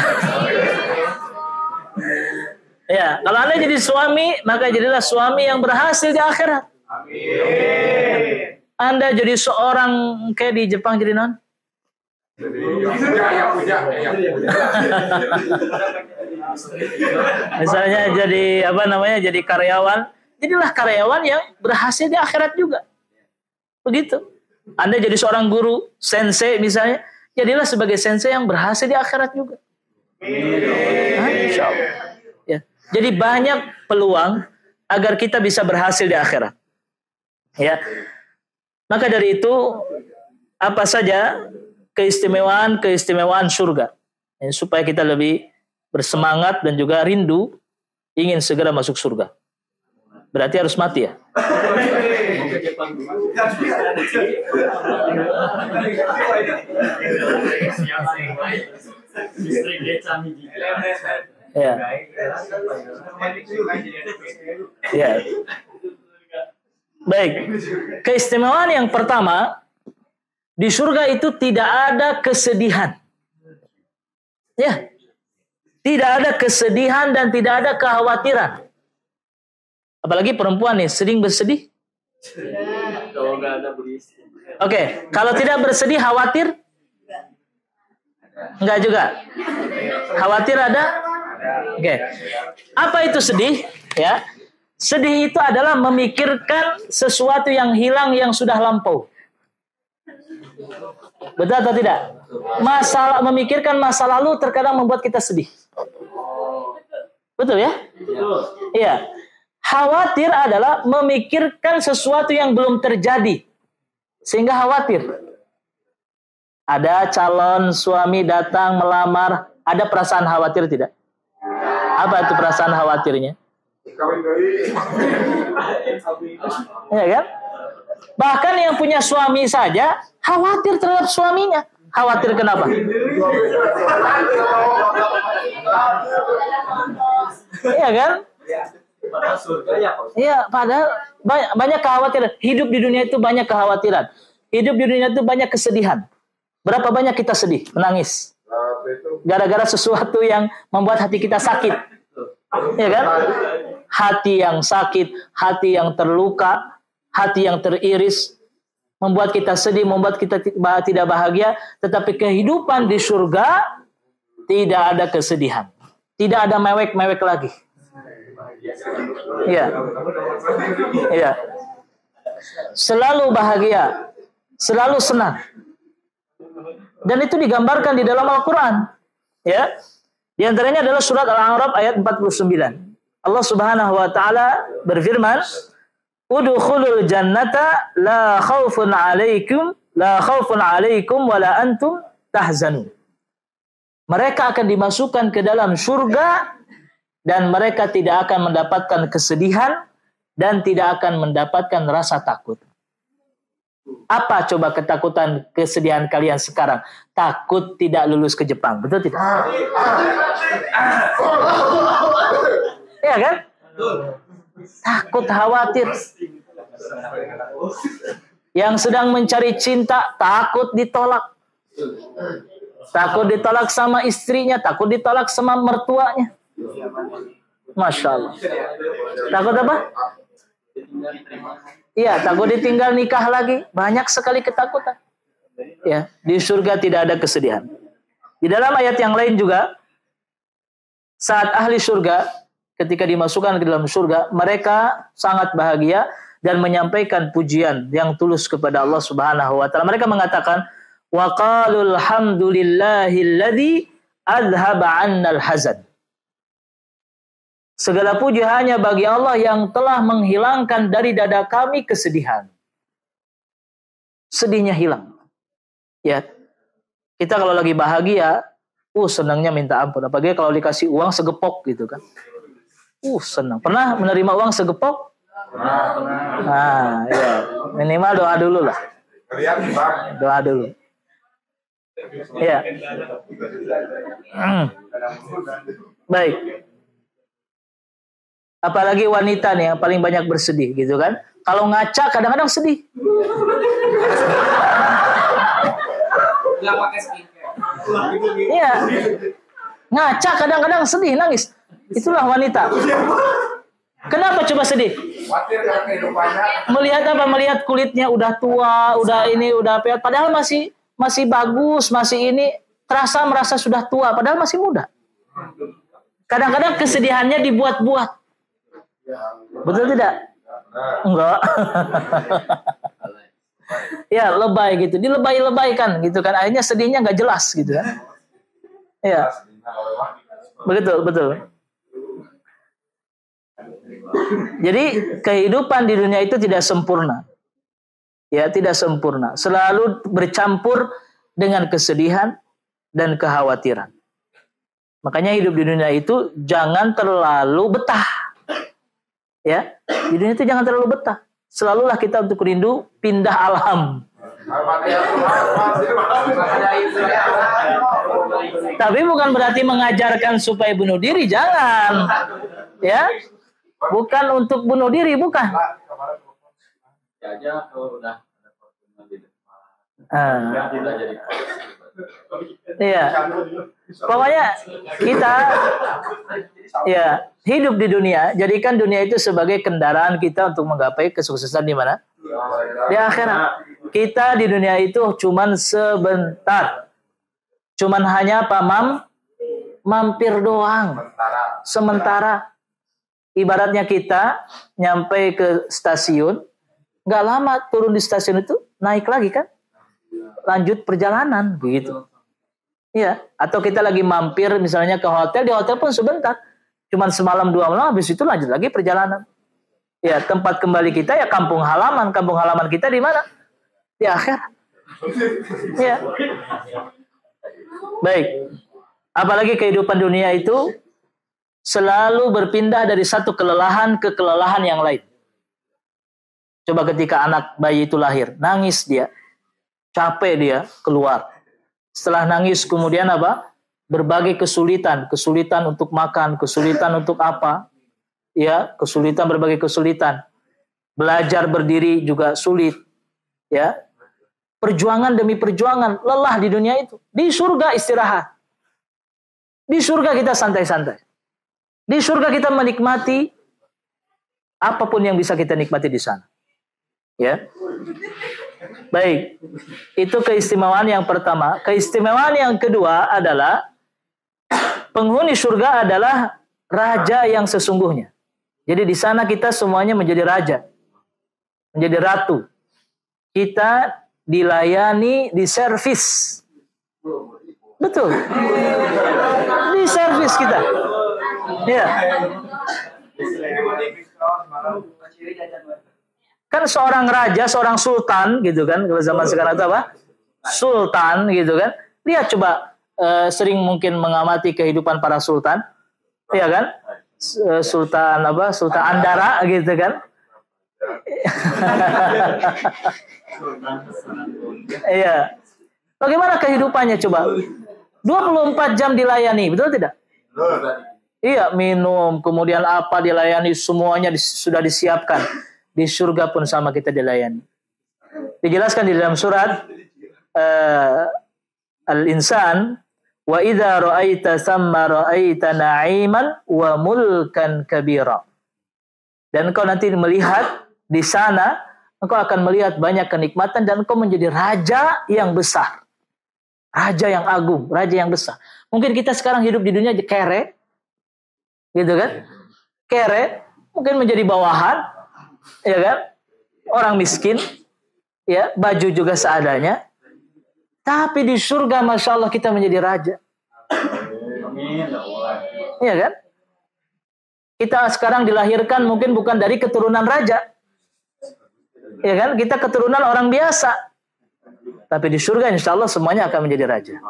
[SPEAKER 1] Ya, kalau Anda jadi suami, maka jadilah suami yang berhasil di akhirat. Amin. Anda jadi seorang kayak di Jepang jadi non? Misalnya jadi jadi karyawan, jadilah karyawan yang berhasil di akhirat juga. Begitu. Anda jadi seorang guru, sensei misalnya, jadilah sebagai sensei yang berhasil di akhirat juga. Insya Allah. Ya. Jadi banyak peluang agar kita bisa berhasil di akhirat. Ya. Maka dari itu, apa saja keistimewaan surga, ya, supaya kita lebih bersemangat dan juga rindu ingin segera masuk surga. Berarti harus mati ya. Ya. Ya. Baik. Keistimewaan yang pertama, di surga itu tidak ada kesedihan. Ya. Tidak ada kesedihan dan tidak ada kekhawatiran. Apalagi perempuan nih, sering bersedih. Oke, kalau tidak bersedih, khawatir? Enggak juga. Khawatir ada? Oke. Apa itu sedih? Ya. Sedih itu adalah memikirkan sesuatu yang hilang yang sudah lampau. Betul atau tidak? Memikirkan masa lalu terkadang membuat kita sedih. Betul ya? Iya. Khawatir adalah memikirkan sesuatu yang belum terjadi. Sehingga khawatir. Ada calon suami datang melamar, ada perasaan khawatir tidak? Apa itu perasaan khawatirnya? Ya kan? Bahkan yang punya suami saja khawatir terhadap suaminya. Khawatir kenapa? Iya kan? Iya, padahal banyak kekhawatiran. Hidup di dunia itu banyak kekhawatiran. Hidup di dunia itu banyak kesedihan. Berapa banyak kita sedih, menangis. Gara-gara sesuatu yang membuat hati kita sakit. Iya kan? Hati yang sakit, hati yang terluka, hati yang teriris, membuat kita sedih, membuat kita tidak bahagia. Tetapi kehidupan di surga tidak ada kesedihan. Tidak ada mewek-mewek lagi. Iya. Iya. Selalu bahagia, selalu senang. Dan itu digambarkan di dalam Al-Quran. Ya. Di antaranya adalah surat Al-A'raf ayat 49. Allah Subhanahu wa taala berfirman, "Udkhulul jannata la khaufun 'alaikum wa la antum tahzanun." Mereka akan dimasukkan ke dalam surga dan mereka tidak akan mendapatkan kesedihan dan tidak akan mendapatkan rasa takut. Apa coba ketakutan, kesedihan kalian sekarang? Takut tidak lulus ke Jepang, betul tidak? Iya kan? Takut, khawatir. Yang sedang mencari cinta, takut ditolak. Takut ditolak sama istrinya, takut ditolak sama mertuanya. Masya Allah. Takut apa? Iya, takut ditinggal nikah lagi. Banyak sekali ketakutan. Ya, di surga tidak ada kesedihan. Di dalam ayat yang lain juga, saat ahli surga ketika dimasukkan ke dalam surga, mereka sangat bahagia dan menyampaikan pujian yang tulus kepada Allah Subhanahu wa taala. Mereka mengatakan, "Wa qalul hamdulillahilladzi adhaba 'annal hazan." Segala puji hanya bagi Allah yang telah menghilangkan dari dada kami kesedihan. Sedihnya hilang. Ya. Kita kalau lagi bahagia, senangnya minta ampun. Apalagi kalau dikasih uang segepok gitu kan. Senang. Pernah menerima uang segepok? Nah, ya. Minimal doa dulu lah. Doa dulu. Ya. Baik. Apalagi wanita nih yang paling banyak bersedih gitu kan. Kalau ngaca kadang-kadang sedih. Iya. Ngaca kadang-kadang sedih, nangis. Itulah wanita. Kenapa coba sedih? Melihat apa? Melihat kulitnya udah tua, udah ini, udah peot. Padahal masih bagus, masih ini. Merasa sudah tua, padahal masih muda. Kadang-kadang kesedihannya dibuat-buat. Betul tidak? Enggak. Ya, lebay gitu. Dilebay-lebaykan gitu kan. Akhirnya sedihnya enggak jelas gitu kan. Ya. Betul. Jadi kehidupan di dunia itu tidak sempurna. Ya, tidak sempurna. Selalu bercampur dengan kesedihan dan kekhawatiran. Makanya hidup di dunia itu jangan terlalu betah. Ya, di dunia itu jangan terlalu betah. Selalulah kita untuk rindu pindah alam. Tapi bukan berarti mengajarkan supaya bunuh diri, jangan. Ya, bukan untuk bunuh diri, bukan. Iya. Pokoknya kita hidup di dunia, jadikan dunia itu sebagai kendaraan kita untuk menggapai kesuksesan di mana? Di akhirat. Kita di dunia itu cuman sebentar. Cuman hanya apa? Mampir doang. Sementara. Ibaratnya kita nyampe ke stasiun, nggak lama turun di stasiun itu naik lagi kan? lanjut perjalanan begitu. Iya, atau kita lagi mampir misalnya ke hotel, di hotel pun sebentar. Cuman semalam 2 malam, habis itu lanjut lagi perjalanan. Ya, tempat kembali kita ya kampung halaman. Kampung halaman kita di mana? Di akhir. Ya. Baik. Apalagi kehidupan dunia itu selalu berpindah dari satu kelelahan ke kelelahan yang lain. Coba ketika anak bayi itu lahir, nangis dia, capek dia, keluar. Setelah nangis kemudian apa? Berbagai kesulitan untuk makan, kesulitan untuk apa? Ya, kesulitan, berbagai kesulitan. Belajar berdiri juga sulit. Ya. Perjuangan demi perjuangan, lelah di dunia itu. Di surga istirahat. Di surga kita santai-santai. Di surga kita menikmati apapun yang bisa kita nikmati di sana. Ya. Baik. Itu keistimewaan yang pertama. Keistimewaan yang kedua adalah penghuni surga adalah raja yang sesungguhnya. Jadi di sana kita semuanya menjadi raja. Menjadi ratu. Kita dilayani, diservis. Betul. Diservis kita. Ya. Kan seorang raja, seorang sultan gitu kan, kalau zaman sekarang itu apa? Sultan gitu kan. Lihat coba, sering mungkin mengamati kehidupan para sultan, ya kan? Sultan apa? Sultan Andara gitu kan. Iya. Bagaimana kehidupannya coba? 24 jam dilayani, betul tidak? Iya, minum, kemudian apa dilayani, semuanya sudah disiapkan. Di surga pun sama kita dilayani. Dijelaskan di dalam surat Al-Insan, wa idza ra'aita thamma ra'aita na'iman wa mulkan kabira. Dan engkau nanti melihat di sana, engkau akan melihat banyak kenikmatan dan engkau menjadi raja yang besar. Raja yang agung, raja yang besar. Mungkin kita sekarang hidup di dunia kere, gitu kan? Kere, mungkin menjadi bawahan, ya kan? Orang miskin, ya, baju juga seadanya. Tapi di surga, masya Allah, kita menjadi raja. Iya kan? Kita sekarang dilahirkan mungkin bukan dari keturunan raja, ya kan? Kita keturunan orang biasa. Tapi di surga, insya Allah semuanya akan menjadi raja.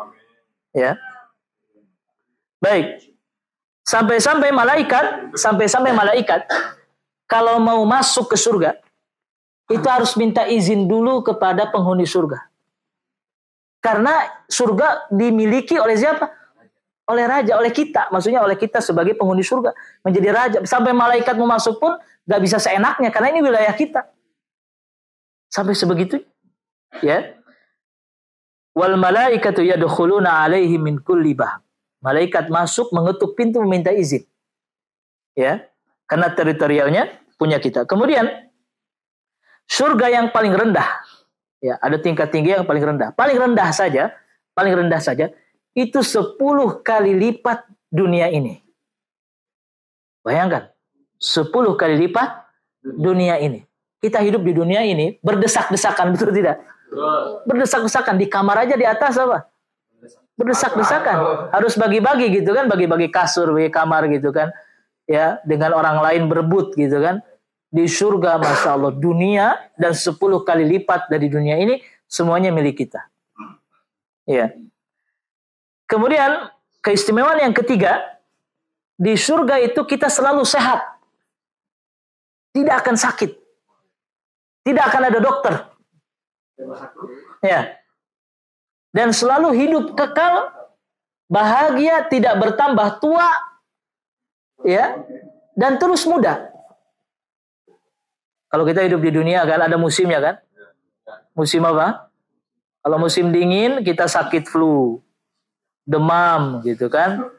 [SPEAKER 1] Ya. Baik. Sampai-sampai malaikat kalau mau masuk ke surga itu harus minta izin dulu kepada penghuni surga. Karena surga dimiliki oleh siapa? Oleh raja, oleh kita. Maksudnya oleh kita sebagai penghuni surga menjadi raja. Sampai malaikat mau masuk pun gak bisa seenaknya karena ini wilayah kita. Sampai sebegitu, ya. Wal malaikatu yadkhuluna alaihi min kulli bab. Malaikat masuk mengetuk pintu meminta izin. Ya. Karena teritorialnya punya kita. Kemudian surga yang paling rendah. Ya, ada tingkat tinggi yang paling rendah. Paling rendah saja itu 10 kali lipat dunia ini. Bayangkan, 10 kali lipat dunia ini. Kita hidup di dunia ini berdesak-desakan, betul tidak? Berdesak-desakan di kamar aja di atas apa? Berdesak-desakan. Harus bagi-bagi gitu kan, bagi-bagi kasur, bagi kamar gitu kan. Ya, dengan orang lain berebut gitu kan. Di surga, masya Allah, dunia dan 10 kali lipat dari dunia ini semuanya milik kita. Ya. Kemudian keistimewaan yang ketiga, di surga itu kita selalu sehat, tidak akan sakit, tidak akan ada dokter. Ya. Dan selalu hidup kekal, bahagia, tidak bertambah tua, ya, dan terus muda. Kalau kita hidup di dunia kan ada musimnya kan? Musim apa? Kalau musim dingin kita sakit flu, demam gitu kan?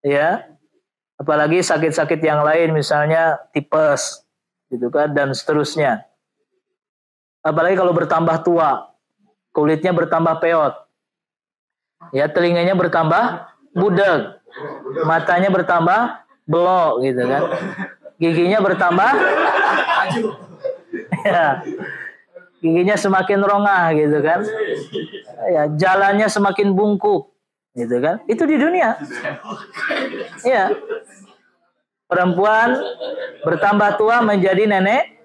[SPEAKER 1] Ya. Apalagi sakit-sakit yang lain misalnya tipes gitu kan dan seterusnya. Apalagi kalau bertambah tua, kulitnya bertambah peot. Ya, telinganya bertambah budeg. Matanya bertambah belok gitu kan. Giginya bertambah ya. giginya semakin rongah gitu kan. Ya, jalannya semakin bungkuk gitu kan. Itu di dunia. Ya. Perempuan bertambah tua menjadi nenek.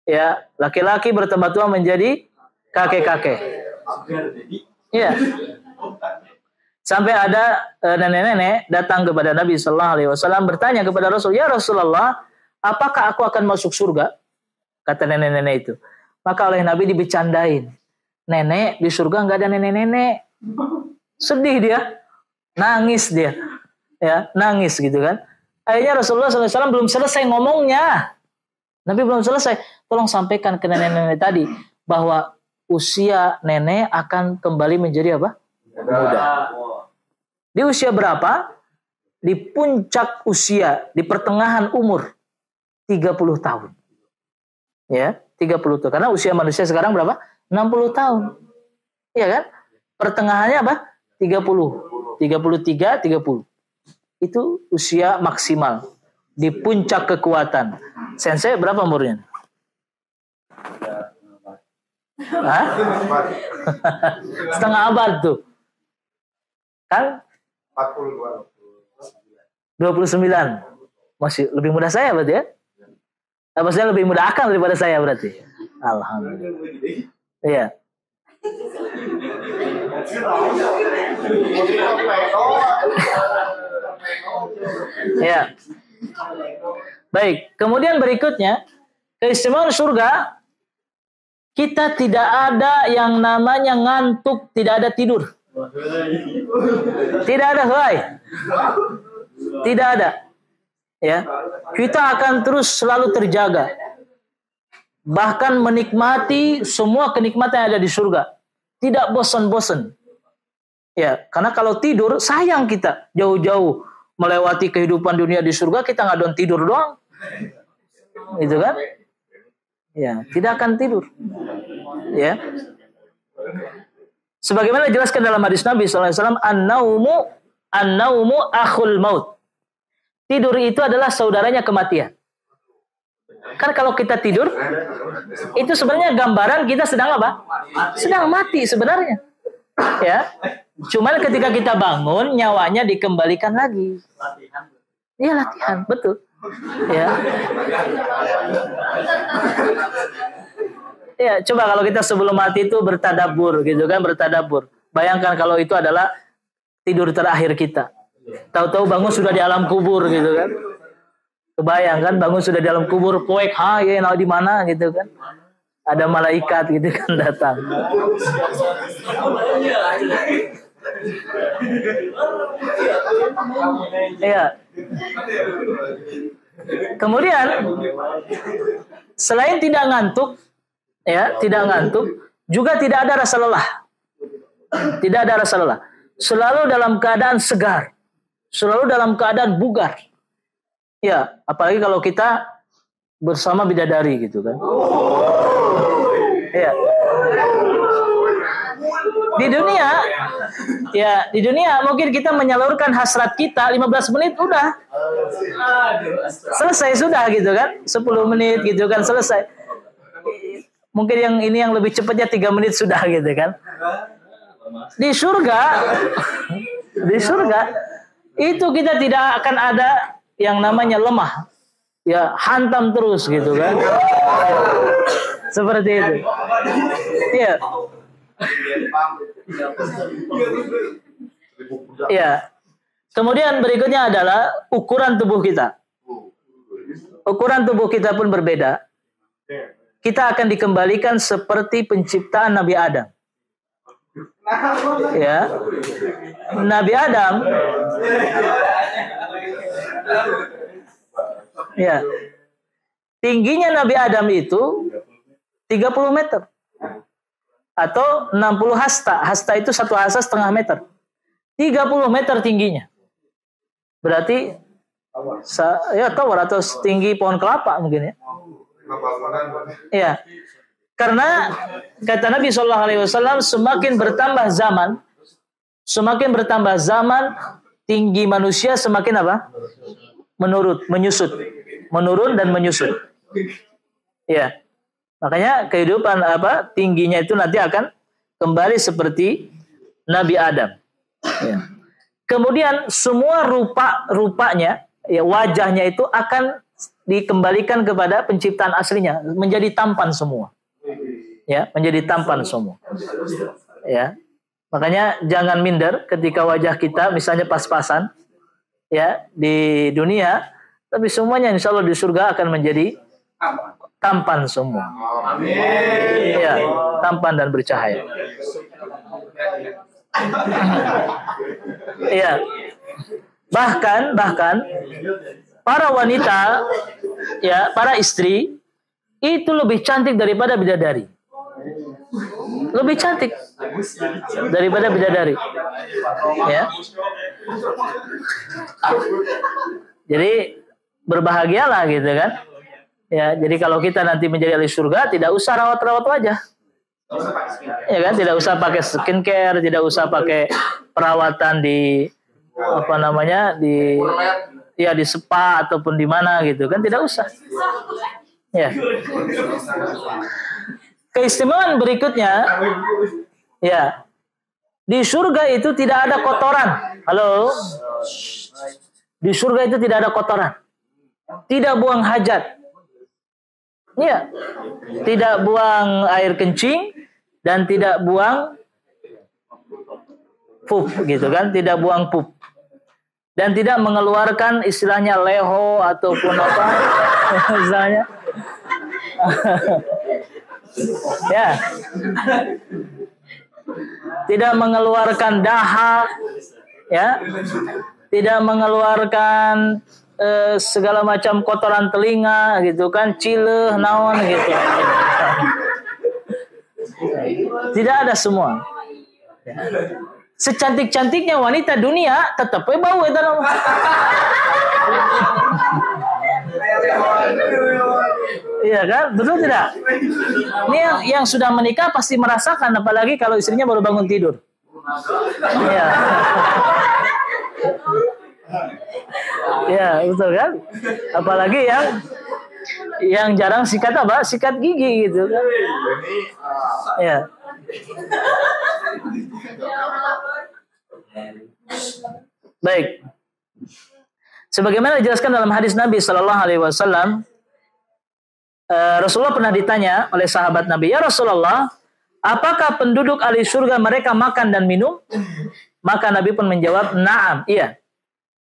[SPEAKER 1] Ya, laki-laki bertambah tua menjadi kakek-kakek. Iya. Sampai ada nenek-nenek datang kepada Nabi sallallahu alaihi wasallam bertanya kepada Rasul, "Ya Rasulullah, apakah aku akan masuk surga?" Kata nenek-nenek itu. Maka oleh Nabi dibecandain. Nenek di surga enggak ada nenek-nenek. Sedih dia. Nangis dia. Ya, nangis gitu kan. Akhirnya Rasulullah SAW belum selesai ngomongnya. Nabi belum selesai. Tolong sampaikan ke nenek-nenek tadi bahwa usia nenek akan kembali menjadi apa? Muda. Di usia berapa? Di puncak usia, di pertengahan umur 30 tahun. Ya, 30 tahun. Karena usia manusia sekarang berapa? 60 tahun. Iya kan? Pertengahannya apa? 30. 33, 30. Itu usia maksimal di puncak kekuatan. Sensei berapa umurnya? Hah? Setengah abad tuh. Kan? 29. Masih lebih muda saya berarti ya? Maksudnya lebih muda akal daripada saya berarti. Alhamdulillah. Iya. Ya. Baik, kemudian berikutnya keistimewaan surga, kita tidak ada yang namanya ngantuk, tidak ada tidur. Tidak ada helai. Tidak ada. Ya. Kita akan terus selalu terjaga. Bahkan menikmati semua kenikmatan yang ada di surga. Tidak bosan-bosan. Ya, karena kalau tidur sayang kita jauh-jauh melewati kehidupan dunia di surga, kita ngadon tidur doang. Itu kan? Ya, tidak akan tidur. Ya. Sebagaimana dijelaskan dalam hadis Nabi SAW, an-naumu akhul maut. Tidur itu adalah saudaranya kematian. Kan kalau kita tidur, itu sebenarnya gambaran kita sedang apa? Sedang mati sebenarnya. Ya. Cuman ketika kita bangun, nyawanya dikembalikan lagi. Iya, latihan, betul. Ya. Ya, coba kalau kita sebelum mati itu bertadabur gitu kan, bertadabur. Bayangkan kalau itu adalah tidur terakhir kita. Tahu-tahu bangun sudah di alam kubur gitu kan. Kebayang kan bangun sudah di alam kubur, poek ya di mana gitu kan. Ada malaikat gitu kan datang. Iya. Kemudian selain tidak ngantuk, ya, tidak ngantuk, juga tidak ada rasa lelah. Tidak ada rasa lelah. Selalu dalam keadaan segar. Selalu dalam keadaan bugar. Ya, apalagi kalau kita bersama bidadari gitu kan. Ya. Di dunia mungkin kita menyalurkan hasrat kita 15 menit udah. Selesai sudah gitu kan. 10 menit gitu kan selesai. Mungkin yang lebih cepatnya 3 menit sudah gitu kan. Di surga itu kita tidak akan ada yang namanya lemah. Ya, hantam terus gitu kan. Seperti itu. Iya. Ya. Kemudian berikutnya adalah ukuran tubuh kita. Ukuran tubuh kita pun berbeda. Kita akan dikembalikan seperti penciptaan Nabi Adam. Ya. Nabi Adam. Ya. Tingginya Nabi Adam itu 30 meter. Atau 60 hasta. Hasta itu 1 hasta setengah meter. 30 meter tingginya. Berarti ya tower atau tinggi pohon kelapa mungkin ya. Ya. Karena kata Nabi SAW, semakin bertambah zaman, tinggi manusia semakin apa? Menurun dan menyusut. Ya. Makanya kehidupan tingginya itu nanti akan kembali seperti Nabi Adam. Ya. Kemudian semua rupanya, ya, wajahnya itu akan dikembalikan kepada penciptaan aslinya, menjadi tampan semua. Ya, menjadi tampan semua. Ya. Makanya jangan minder ketika wajah kita misalnya pas-pasan, ya, di dunia, tapi semuanya insya Allah di surga akan menjadi tampan semua. Amin. Ya, tampan dan bercahaya. Ya. Bahkan para wanita, ya, para istri itu lebih cantik daripada bidadari. Lebih cantik daripada bidadari. Ya. Jadi berbahagialah gitu kan. Ya, jadi kalau kita nanti menjadi ahli surga, tidak usah rawat-rawat wajah. Ya kan, tidak usah pakai skincare, tidak usah pakai perawatan di di spa ataupun di mana gitu kan, tidak usah. Ya. Keistimewaan berikutnya, ya, di surga itu tidak ada kotoran. Halo, di surga itu tidak ada kotoran, tidak buang hajat. Ya, tidak buang air kencing dan tidak buang pup gitu kan, tidak buang pup. Dan tidak mengeluarkan istilahnya leho ataupun apa istilahnya. Ya. Tidak mengeluarkan dahak, ya. Tidak mengeluarkan segala macam kotoran telinga gitu kan, cileh, naon gitu. Tidak ada semua. Secantik-cantiknya wanita dunia tetap bau eta nama. Iya kan? Betul tidak? Ini yang sudah menikah pasti merasakan, apalagi kalau istrinya baru bangun tidur. Iya. Ya, betul kan? Apalagi yang jarang sikat apa? Sikat gigi gitu kan. Ya. Baik. Sebagaimana dijelaskan dalam hadis Nabi sallallahu alaihi wasallam, Rasulullah pernah ditanya oleh sahabat Nabi, "Ya Rasulullah, apakah penduduk ahli surga mereka makan dan minum?" Maka Nabi pun menjawab, "Na'am, iya.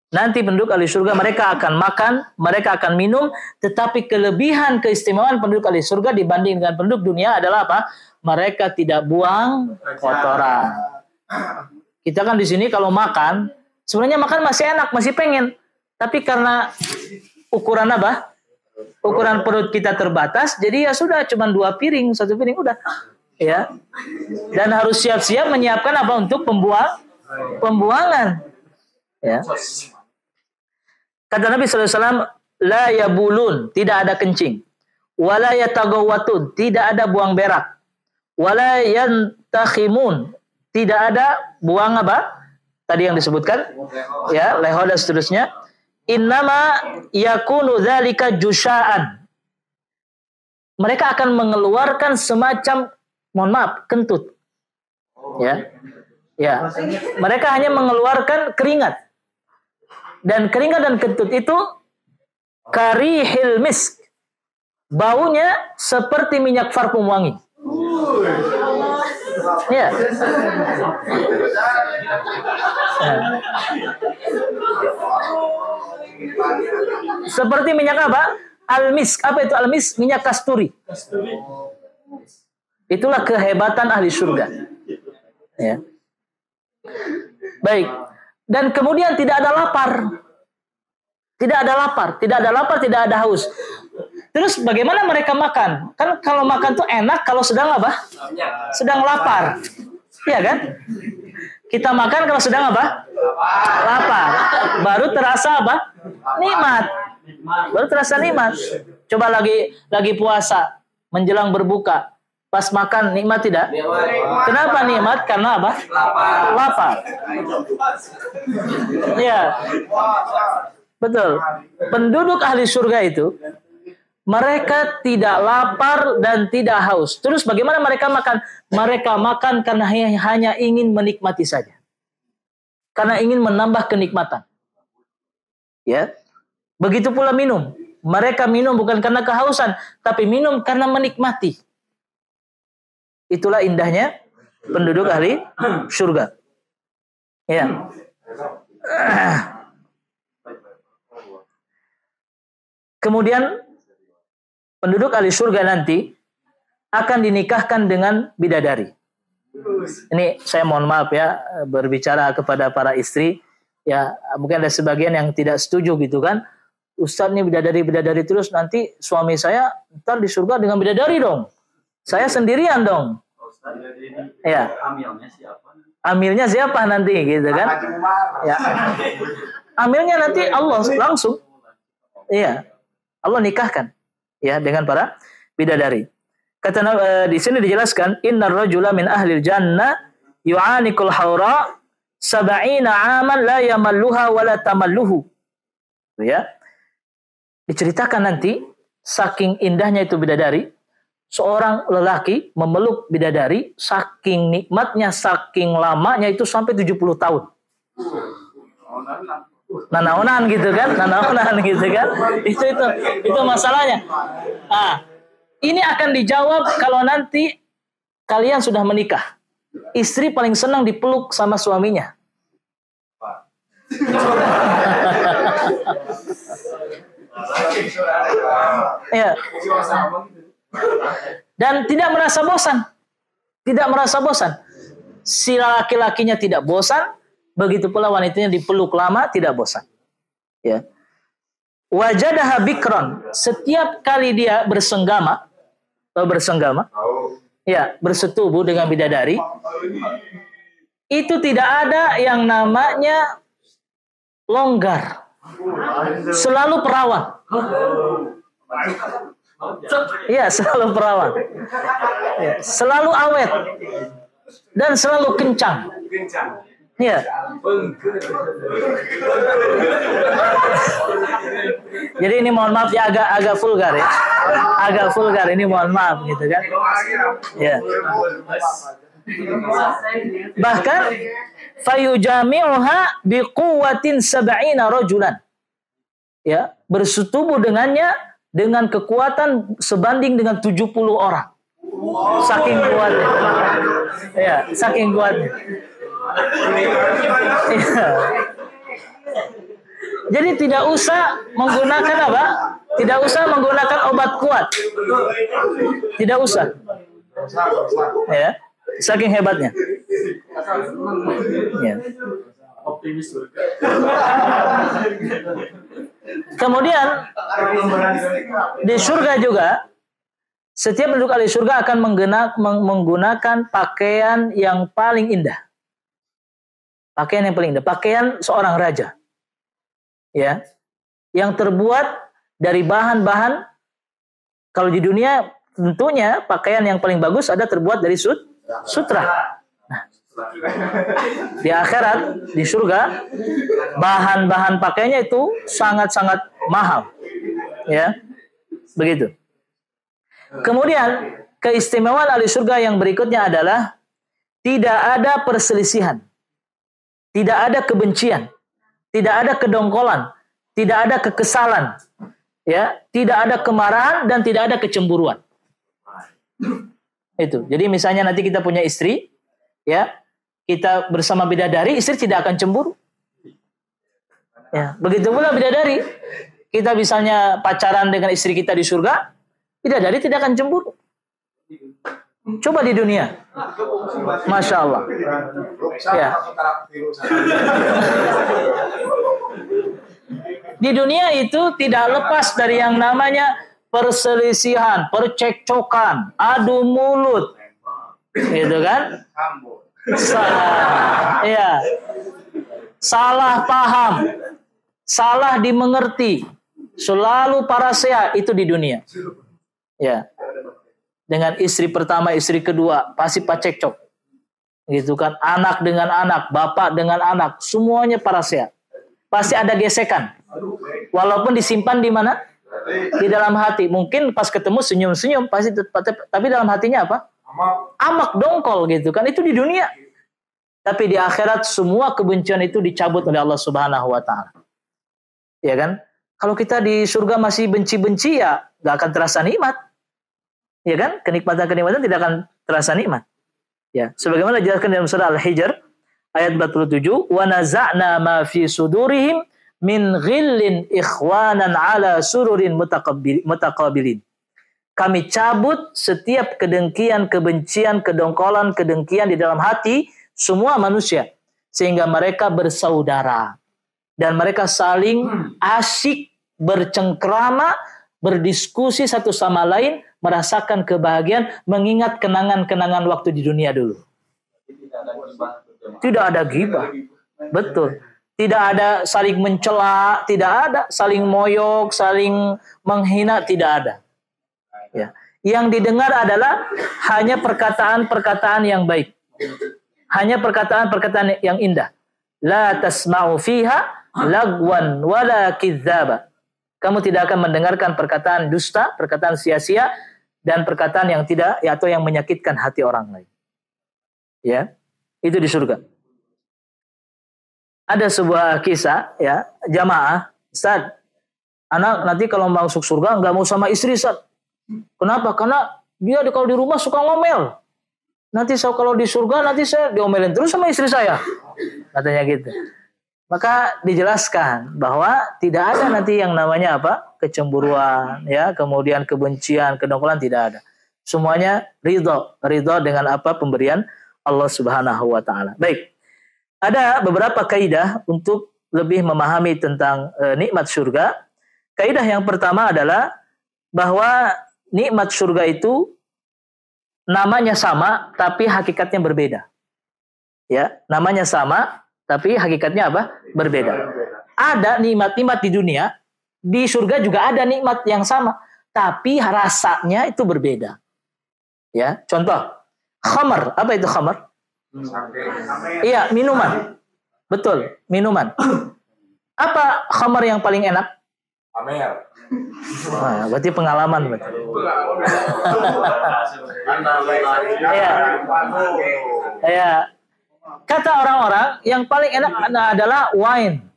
[SPEAKER 1] Nanti penduduk ahli surga mereka akan makan, mereka akan minum, tetapi kelebihan keistimewaan penduduk ahli surga dibanding dengan penduduk dunia adalah apa? Mereka tidak buang kotoran." Kita kan di sini kalau makan, sebenarnya makan masih enak, masih pengen. Tapi karena ukuran apa? Ukuran perut kita terbatas, jadi ya sudah, cuma 2 piring, 1 piring udah. Ya. Dan harus siap-siap menyiapkan apa untuk pembuangan. Ya. Kata Nabi SAW, la yabulun, tidak ada kencing. Wala yatagawwatun, tidak ada buang berak. Wala yantakhimun, tidak ada buang apa? Tadi yang disebutkan, ya, leho dan seterusnya. Innama yakunu dzalika jusya'an. Mereka akan mengeluarkan semacam, mohon maaf, kentut. Ya. Ya. Mereka hanya mengeluarkan keringat. Dan keringat dan kentut itu karihil misk. Baunya seperti minyak parfum wangi. Ya. Seperti minyak apa? Al-misk. Apa itu al-misk? Minyak kasturi. Itulah kehebatan ahli surga. Ya. Baik. Dan kemudian tidak ada lapar. Tidak ada lapar, tidak ada haus. Terus bagaimana mereka makan? Kan kalau makan tuh enak kalau sedang apa? Sedang lapar. Iya kan? Kita makan kalau sedang apa? Lapar. Baru terasa apa? Nikmat. Baru terasa nikmat. Coba lagi puasa, menjelang berbuka. Pas makan nikmat tidak? Kenapa nikmat? Karena apa? Lapar. Ya. Betul. Penduduk ahli surga itu Mereka tidak lapar dan tidak haus. Terus bagaimana mereka makan? Mereka makan karena hanya ingin menikmati saja. Karena ingin menambah kenikmatan. Ya. Begitu pula minum. Mereka minum bukan karena kehausan, tapi minum karena menikmati. Itulah indahnya penduduk ahli surga. Ya. Kemudian penduduk ahli surga nanti akan dinikahkan dengan bidadari. Ini saya mohon maaf ya berbicara kepada para istri. Ya mungkin ada sebagian yang tidak setuju gitu kan. Ustaz nih bidadari terus nanti suami saya ntar di surga dengan bidadari dong. Saya sendirian dong. Ya. Amilnya siapa nanti gitu kan? Ya. Amilnya nanti Allah langsung. Iya. Allah nikahkan ya dengan para bidadari. Kata di sini dijelaskan innar rajula min ahlil jannah yu'anikul haura sab'ina aman la yamalluha wa la tamalluhu. Ya. Diceritakan nanti saking indahnya itu bidadari, seorang lelaki memeluk bidadari saking nikmatnya, saking lamanya itu sampai 70 tahun. Nanaonan gitu kan, itu masalahnya. Ah, ini akan dijawab kalau nanti kalian sudah menikah. Istri paling senang dipeluk sama suaminya. Ya. Dan tidak merasa bosan. Si laki-lakinya tidak bosan, begitu pula wanitanya dipeluk lama tidak bosan. Ya. Wajadaha bikron, setiap kali dia bersenggama, ya, bersetubuh dengan bidadari, itu tidak ada yang namanya longgar. Selalu perawan. Iya, selalu perawan. Ya, selalu awet dan selalu kencang. Iya. Jadi ini mohon maaf ya agak vulgar ya. Agak vulgar ini mohon maaf gitu kan. Ya. Bahkan fayujami'uha biquwwatin sab'ina rajulan. Ya, bersetubuh dengannya dengan kekuatan sebanding dengan 70 orang. Saking kuatnya. Ya, saking kuatnya. Ya. Jadi tidak usah menggunakan apa? Tidak usah menggunakan obat kuat. Tidak usah. Ya. Saking hebatnya. Ya. Kemudian di surga juga setiap penduduk ahli surga akan menggunakan pakaian yang paling indah. Pakaian yang paling indah, pakaian seorang raja. Ya. Yang terbuat dari bahan-bahan, kalau di dunia tentunya pakaian yang paling bagus ada terbuat dari sutra. Nah, di akhirat, di surga, bahan-bahan pakainya itu sangat-sangat mahal. Ya, begitu. Kemudian, keistimewaan ahli surga yang berikutnya adalah tidak ada perselisihan, tidak ada kebencian, tidak ada kedongkolan, tidak ada kekesalan, ya, tidak ada kemarahan dan tidak ada kecemburuan. Itu. Jadi misalnya nanti kita punya istri, ya, kita bersama bidadari, istri tidak akan cemburu. Ya, begitu pula bidadari. Kita misalnya pacaran dengan istri kita di surga, bidadari tidak akan cemburu. Coba di dunia. Masya Allah. Ya. Di dunia itu tidak lepas dari yang namanya perselisihan, percekcokan, adu mulut, gitu kan? Ya, salah paham, salah dimengerti, selalu parasea itu di dunia. Ya, dengan istri pertama, istri kedua pasti pacekcok, gitu kan? Anak dengan anak, bapak dengan anak, semuanya parasea. Pasti ada gesekan, walaupun disimpan di mana? Di dalam hati. Mungkin pas ketemu senyum-senyum, pasti, tapi dalam hatinya apa? Amak dongkol gitu kan. Itu di dunia. Tapi di akhirat semua kebencian itu dicabut oleh Allah Subhanahu wa taala. Ya kan? Kalau kita di surga masih benci-benci, ya nggak akan terasa nikmat. Ya kan? Kenikmatan-kenikmatan tidak akan terasa nikmat. Ya, sebagaimana dijelaskan dalam surah Al-Hijr ayat 47, "Wa naza'na ma fi sudurihim min ghillin ikhwanan ala sururin mutaqabilin." Kami cabut setiap kedengkian, kebencian, kedongkolan, kedengkian di dalam hati semua manusia sehingga mereka bersaudara dan mereka saling asyik bercengkrama, berdiskusi satu sama lain, merasakan kebahagiaan, mengingat kenangan-kenangan waktu di dunia dulu. Tidak ada ghibah. Betul. Tidak ada saling mencela, tidak ada saling moyok, saling menghina, tidak ada. Ya. Yang didengar adalah hanya perkataan-perkataan yang baik. Hanya perkataan-perkataan yang indah. La tasma'u fiha lagwan wala kidzaba. Kamu tidak akan mendengarkan perkataan dusta, perkataan sia-sia, dan perkataan yang tidak atau yang menyakitkan hati orang lain. Ya, itu di surga. Ada sebuah kisah, ya, jamaah, Ustaz, anak nanti kalau masuk surga nggak mau sama istri, Ustaz. Kenapa? Karena dia kalau di rumah suka ngomel. Nanti kalau di surga nanti saya diomelin terus sama istri saya, katanya gitu. Maka dijelaskan bahwa tidak ada nanti yang namanya apa? Kecemburuan, ya, kemudian kebencian, kedongkolan, tidak ada. Semuanya ridho dengan apa pemberian Allah Subhanahu wa taala. Baik. Ada beberapa kaidah untuk lebih memahami tentang nikmat surga. Kaidah yang pertama adalah bahwa nikmat surga itu namanya sama tapi hakikatnya berbeda. Ya, namanya sama tapi hakikatnya apa? Berbeda. Ada nikmat-nikmat di dunia, di surga juga ada nikmat yang sama, tapi rasanya itu berbeda. Ya, contoh, khamar. Apa itu khamar? Iya, minuman. Betul, minuman. Apa khamar yang paling enak?
[SPEAKER 2] Amer.
[SPEAKER 1] Nah, berarti pengalaman berarti. Iya. Iya. Kata orang-orang yang paling enak adalah wine.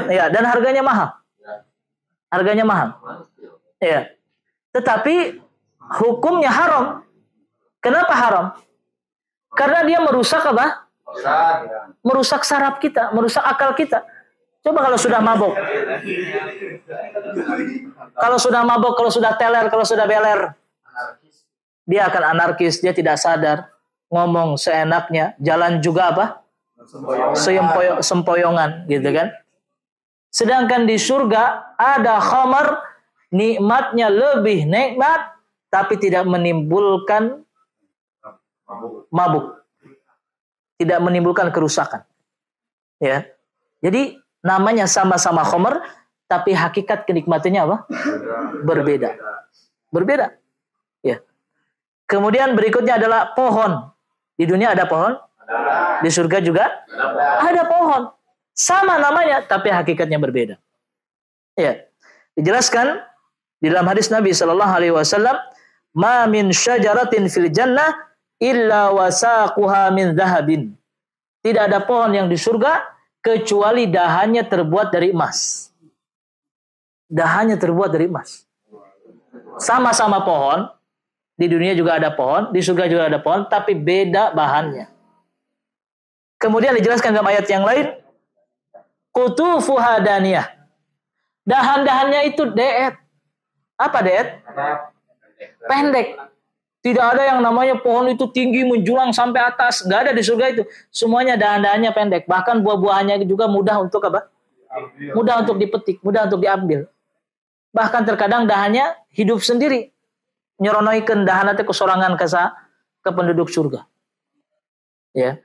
[SPEAKER 1] Ya, dan harganya mahal. Harganya mahal. Ya. Tetapi hukumnya haram. Kenapa haram? Karena dia merusak apa? Merusak saraf kita, merusak akal kita. Coba kalau sudah mabok. Kalau sudah mabok, kalau sudah teler, kalau sudah beler. Dia akan anarkis, dia tidak sadar. Ngomong seenaknya, jalan juga apa? Sempoyongan, gitu kan? Sedangkan di surga ada khamar, nikmatnya lebih nikmat, tapi tidak menimbulkan mabuk, tidak menimbulkan kerusakan. Ya, jadi namanya sama-sama khamar, tapi hakikat kenikmatannya apa? Berbeda. Berbeda. Ya. Kemudian berikutnya adalah pohon. Di dunia ada pohon, di surga juga ada pohon. Sama namanya, tapi hakikatnya berbeda. Ya, dijelaskan di dalam hadis Nabi Shallallahu Alaihi Wasallam, "Ma min syajaratin fil jannah illa wasaquha min dhahabin." Tidak ada pohon yang di surga kecuali dahannya terbuat dari emas. Dahannya terbuat dari emas. Sama-sama pohon. Di dunia juga ada pohon, di surga juga ada pohon, tapi beda bahannya. Kemudian dijelaskan dalam ayat yang lain, qutufuha daniyah. Dahan-dahannya itu deet. Apa deet? Pendek. Tidak ada yang namanya pohon itu tinggi menjulang sampai atas. Nggak ada di surga itu. Semuanya dahan-dahannya pendek. Bahkan buah-buahannya juga mudah untuk apa? Mudah untuk dipetik, mudah untuk diambil. Bahkan terkadang dahannya hidup sendiri. Nyeronoikeun dahan teh kesorangan ke penduduk surga. Ya.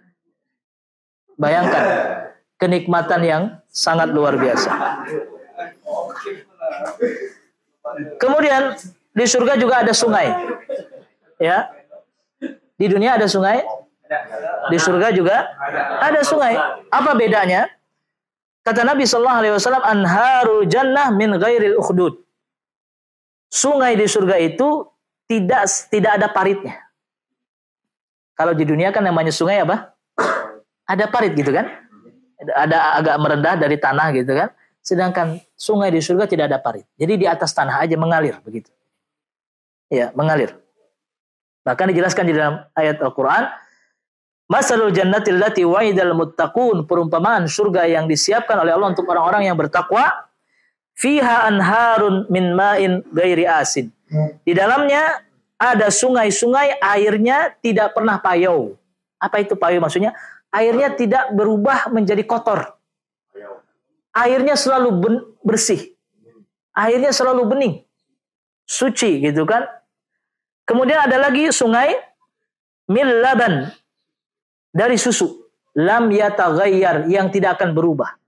[SPEAKER 1] Bayangkan kenikmatan yang sangat luar biasa. Kemudian di surga juga ada sungai. Ya. Di dunia ada sungai, di surga juga ada sungai. Apa bedanya? Kata Nabi sallallahu alaihi wasallam, anharul jannah min ghairil ukhdud. Sungai di surga itu tidak ada paritnya. Kalau di dunia kan namanya sungai apa? Ada parit gitu kan? Ada agak merendah dari tanah gitu kan? Sedangkan sungai di surga tidak ada parit. Jadi di atas tanah aja mengalir begitu. Ya, mengalir. Bahkan dijelaskan di dalam ayat Al-Qur'an, masalul jannatil lati wa'idal muttaqun, perumpamaan surga yang disiapkan oleh Allah untuk orang-orang yang bertakwa. Fiha anharun min ma'in ghairi asin. Di dalamnya ada sungai-sungai, airnya tidak pernah payau. Apa itu payau maksudnya? Airnya tidak berubah menjadi kotor. Airnya selalu bersih. Airnya selalu bening. Suci gitu kan. Kemudian ada lagi sungai mil laban, dari susu. Lam yataghayyar, yang tidak akan berubah.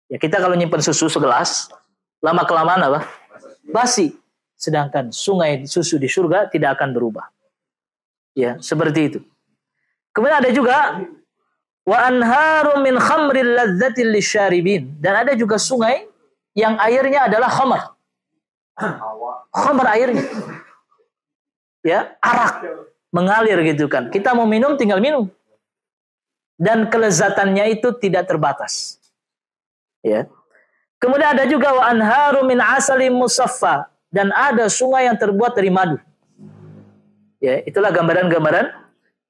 [SPEAKER 1] Ya, kita kalau nyimpen susu segelas, lama-kelamaan apa? Basi. Sedangkan sungai susu di surga tidak akan berubah. Ya, seperti itu. Kemudian ada juga wa anharum min khamril ladzatil lisyaribin, dan ada juga sungai yang airnya adalah khamar. Khamar airnya. Ya, arak mengalir gitu kan. Kita mau minum tinggal minum. Dan kelezatannya itu tidak terbatas. Ya. Kemudian ada juga wa anharu min asalim musaffa, dan ada sungai yang terbuat dari madu. Ya, itulah gambaran-gambaran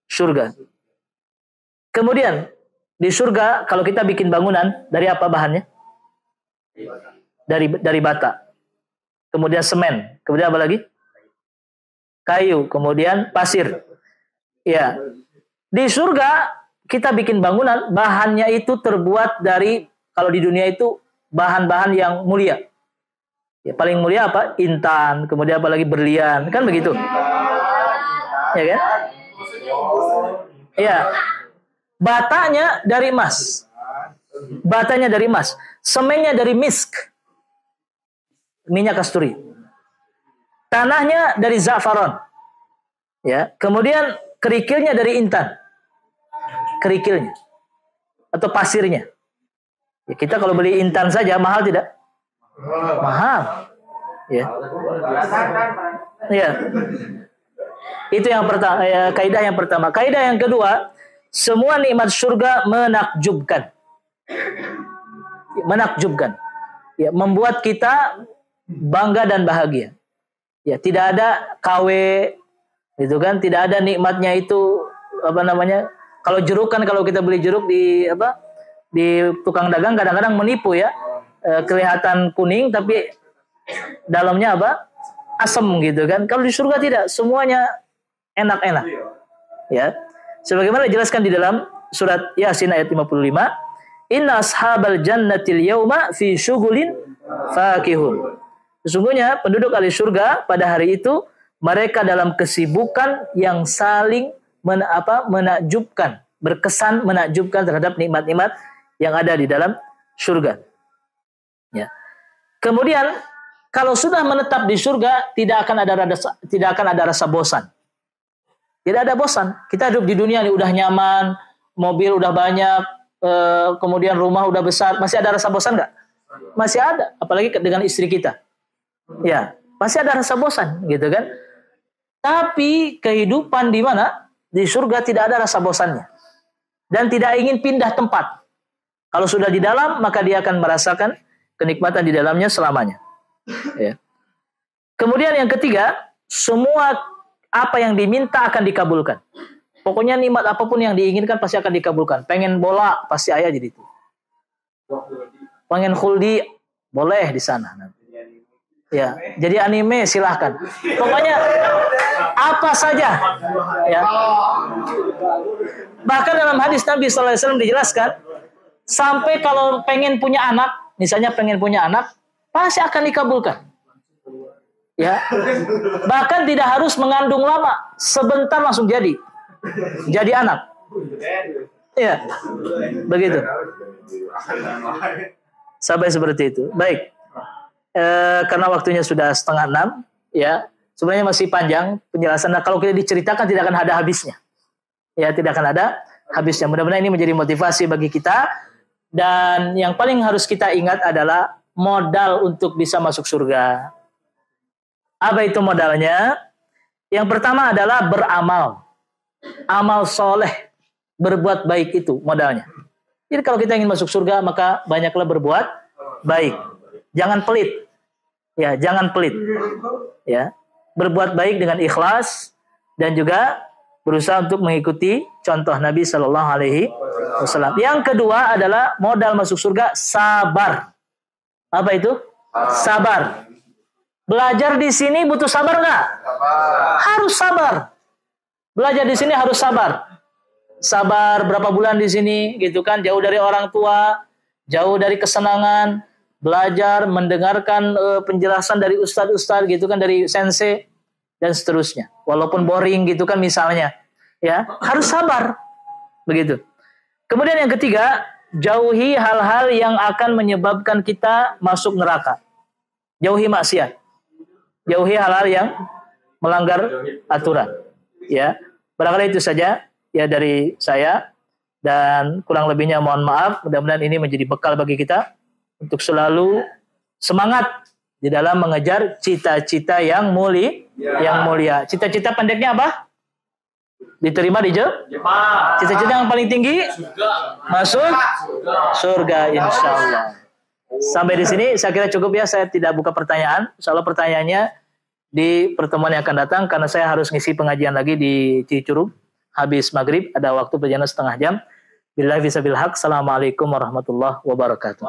[SPEAKER 1] surga. Kemudian di surga kalau kita bikin bangunan, dari apa bahannya? Dari bata. Kemudian semen, kemudian apa lagi? Kayu, kemudian pasir. Ya. Di surga kita bikin bangunan, bahannya itu terbuat dari, kalau di dunia itu bahan-bahan yang mulia. Ya, paling mulia apa? Intan, kemudian apa lagi? Berlian, kan begitu? Ya kan? Ya. Batanya dari emas. Batanya dari emas. Semennya dari misk. Minyak kasturi. Tanahnya dari za'faron. Ya, kemudian kerikilnya dari intan. Kerikilnya. Atau pasirnya. Ya, kita kalau beli intan saja mahal tidak? Mahal. Ya. Ya. Itu yang pertama, ya, kaidah yang pertama. Kaidah yang kedua, semua nikmat surga menakjubkan. Menakjubkan. Ya, membuat kita bangga dan bahagia. Ya, tidak ada KW, gitu kan? Tidak ada nikmatnya itu apa namanya? Kalau jeruk kan, kalau kita beli jeruk di apa? Di tukang dagang kadang-kadang menipu ya. Kelihatan kuning tapi dalamnya apa? Asam gitu kan. Kalau di surga tidak, semuanya enak-enak. Ya. Sebagaimana dijelaskan di dalam surat Yasin ayat 55, inna ashabal jannatil yauma fi syughulin fakihun. Sesungguhnya penduduk ahli surga pada hari itu mereka dalam kesibukan yang saling menakjubkan, berkesan menakjubkan terhadap nikmat-nikmat yang ada di dalam surga. Ya. Kemudian kalau sudah menetap di surga tidak akan ada rasa bosan. Tidak ada bosan. Kita hidup di dunia ini udah nyaman, mobil udah banyak, kemudian rumah udah besar, masih ada rasa bosan nggak? Masih ada, apalagi dengan istri kita. Ya, masih ada rasa bosan, gitu kan? Tapi kehidupan di mana? Di surga tidak ada rasa bosannya. Dan tidak ingin pindah tempat. Kalau sudah di dalam, maka dia akan merasakan kenikmatan di dalamnya selamanya. Ya. Kemudian yang ketiga, semua apa yang diminta akan dikabulkan. Pokoknya nikmat apapun yang diinginkan pasti akan dikabulkan. Pengen bola, pasti ayah jadi itu. Pengen khuldi, boleh di sana. Ya, jadi anime silahkan. Pokoknya apa saja. Ya. Bahkan dalam hadis Nabi SAW dijelaskan, sampai kalau pengen punya anak, misalnya pengen punya anak, pasti akan dikabulkan. Ya, bahkan tidak harus mengandung lama, sebentar langsung jadi anak. Ya, begitu. Sampai seperti itu. Baik. Karena waktunya sudah 5:30, ya, sebenarnya masih panjang penjelasan. Nah, kalau kita diceritakan tidak akan ada habisnya. Ya, tidak akan ada habisnya. Mudah-mudahan ini menjadi motivasi bagi kita Dan yang paling harus kita ingat adalah modal untuk bisa masuk surga. Apa itu modalnya? Yang pertama adalah beramal. Amal soleh. Berbuat baik itu modalnya. Jadi kalau kita ingin masuk surga, maka banyaklah berbuat baik. Jangan pelit. Ya, jangan pelit. Ya. Berbuat baik dengan ikhlas dan juga berusaha untuk mengikuti contoh Nabi Shallallahu Alaihi Wasallam. Yang kedua adalah modal masuk surga, sabar. Apa itu? Sabar. Belajar di sini butuh sabar nggak? Harus sabar. Belajar di sini harus sabar. Sabar berapa bulan di sini, gitu kan? Jauh dari orang tua, jauh dari kesenangan, belajar, mendengarkan penjelasan dari ustadz-ustadz, gitu kan, dari sensei dan seterusnya. Walaupun boring, gitu kan, misalnya, ya harus sabar, begitu. Kemudian yang ketiga, jauhi hal-hal yang akan menyebabkan kita masuk neraka. Jauhi maksiat. Jauhi hal-hal yang melanggar aturan. Ya, barangkali itu saja ya dari saya, dan kurang lebihnya mohon maaf. Mudah-mudahan ini menjadi bekal bagi kita untuk selalu semangat di dalam mengejar cita-cita yang mulia. Cita-cita pendeknya apa? Diterima di Jemaah. Cita-cita yang paling tinggi masuk surga insya Allah. Sampai di sini saya kira cukup ya. Saya tidak buka pertanyaan. Insya Allah pertanyaannya di pertemuan yang akan datang, karena saya harus ngisi pengajian lagi di Cicurug habis maghrib, ada waktu perjalanan setengah jam. Billahi fisabilil haq. Assalamualaikum warahmatullahi wabarakatuh.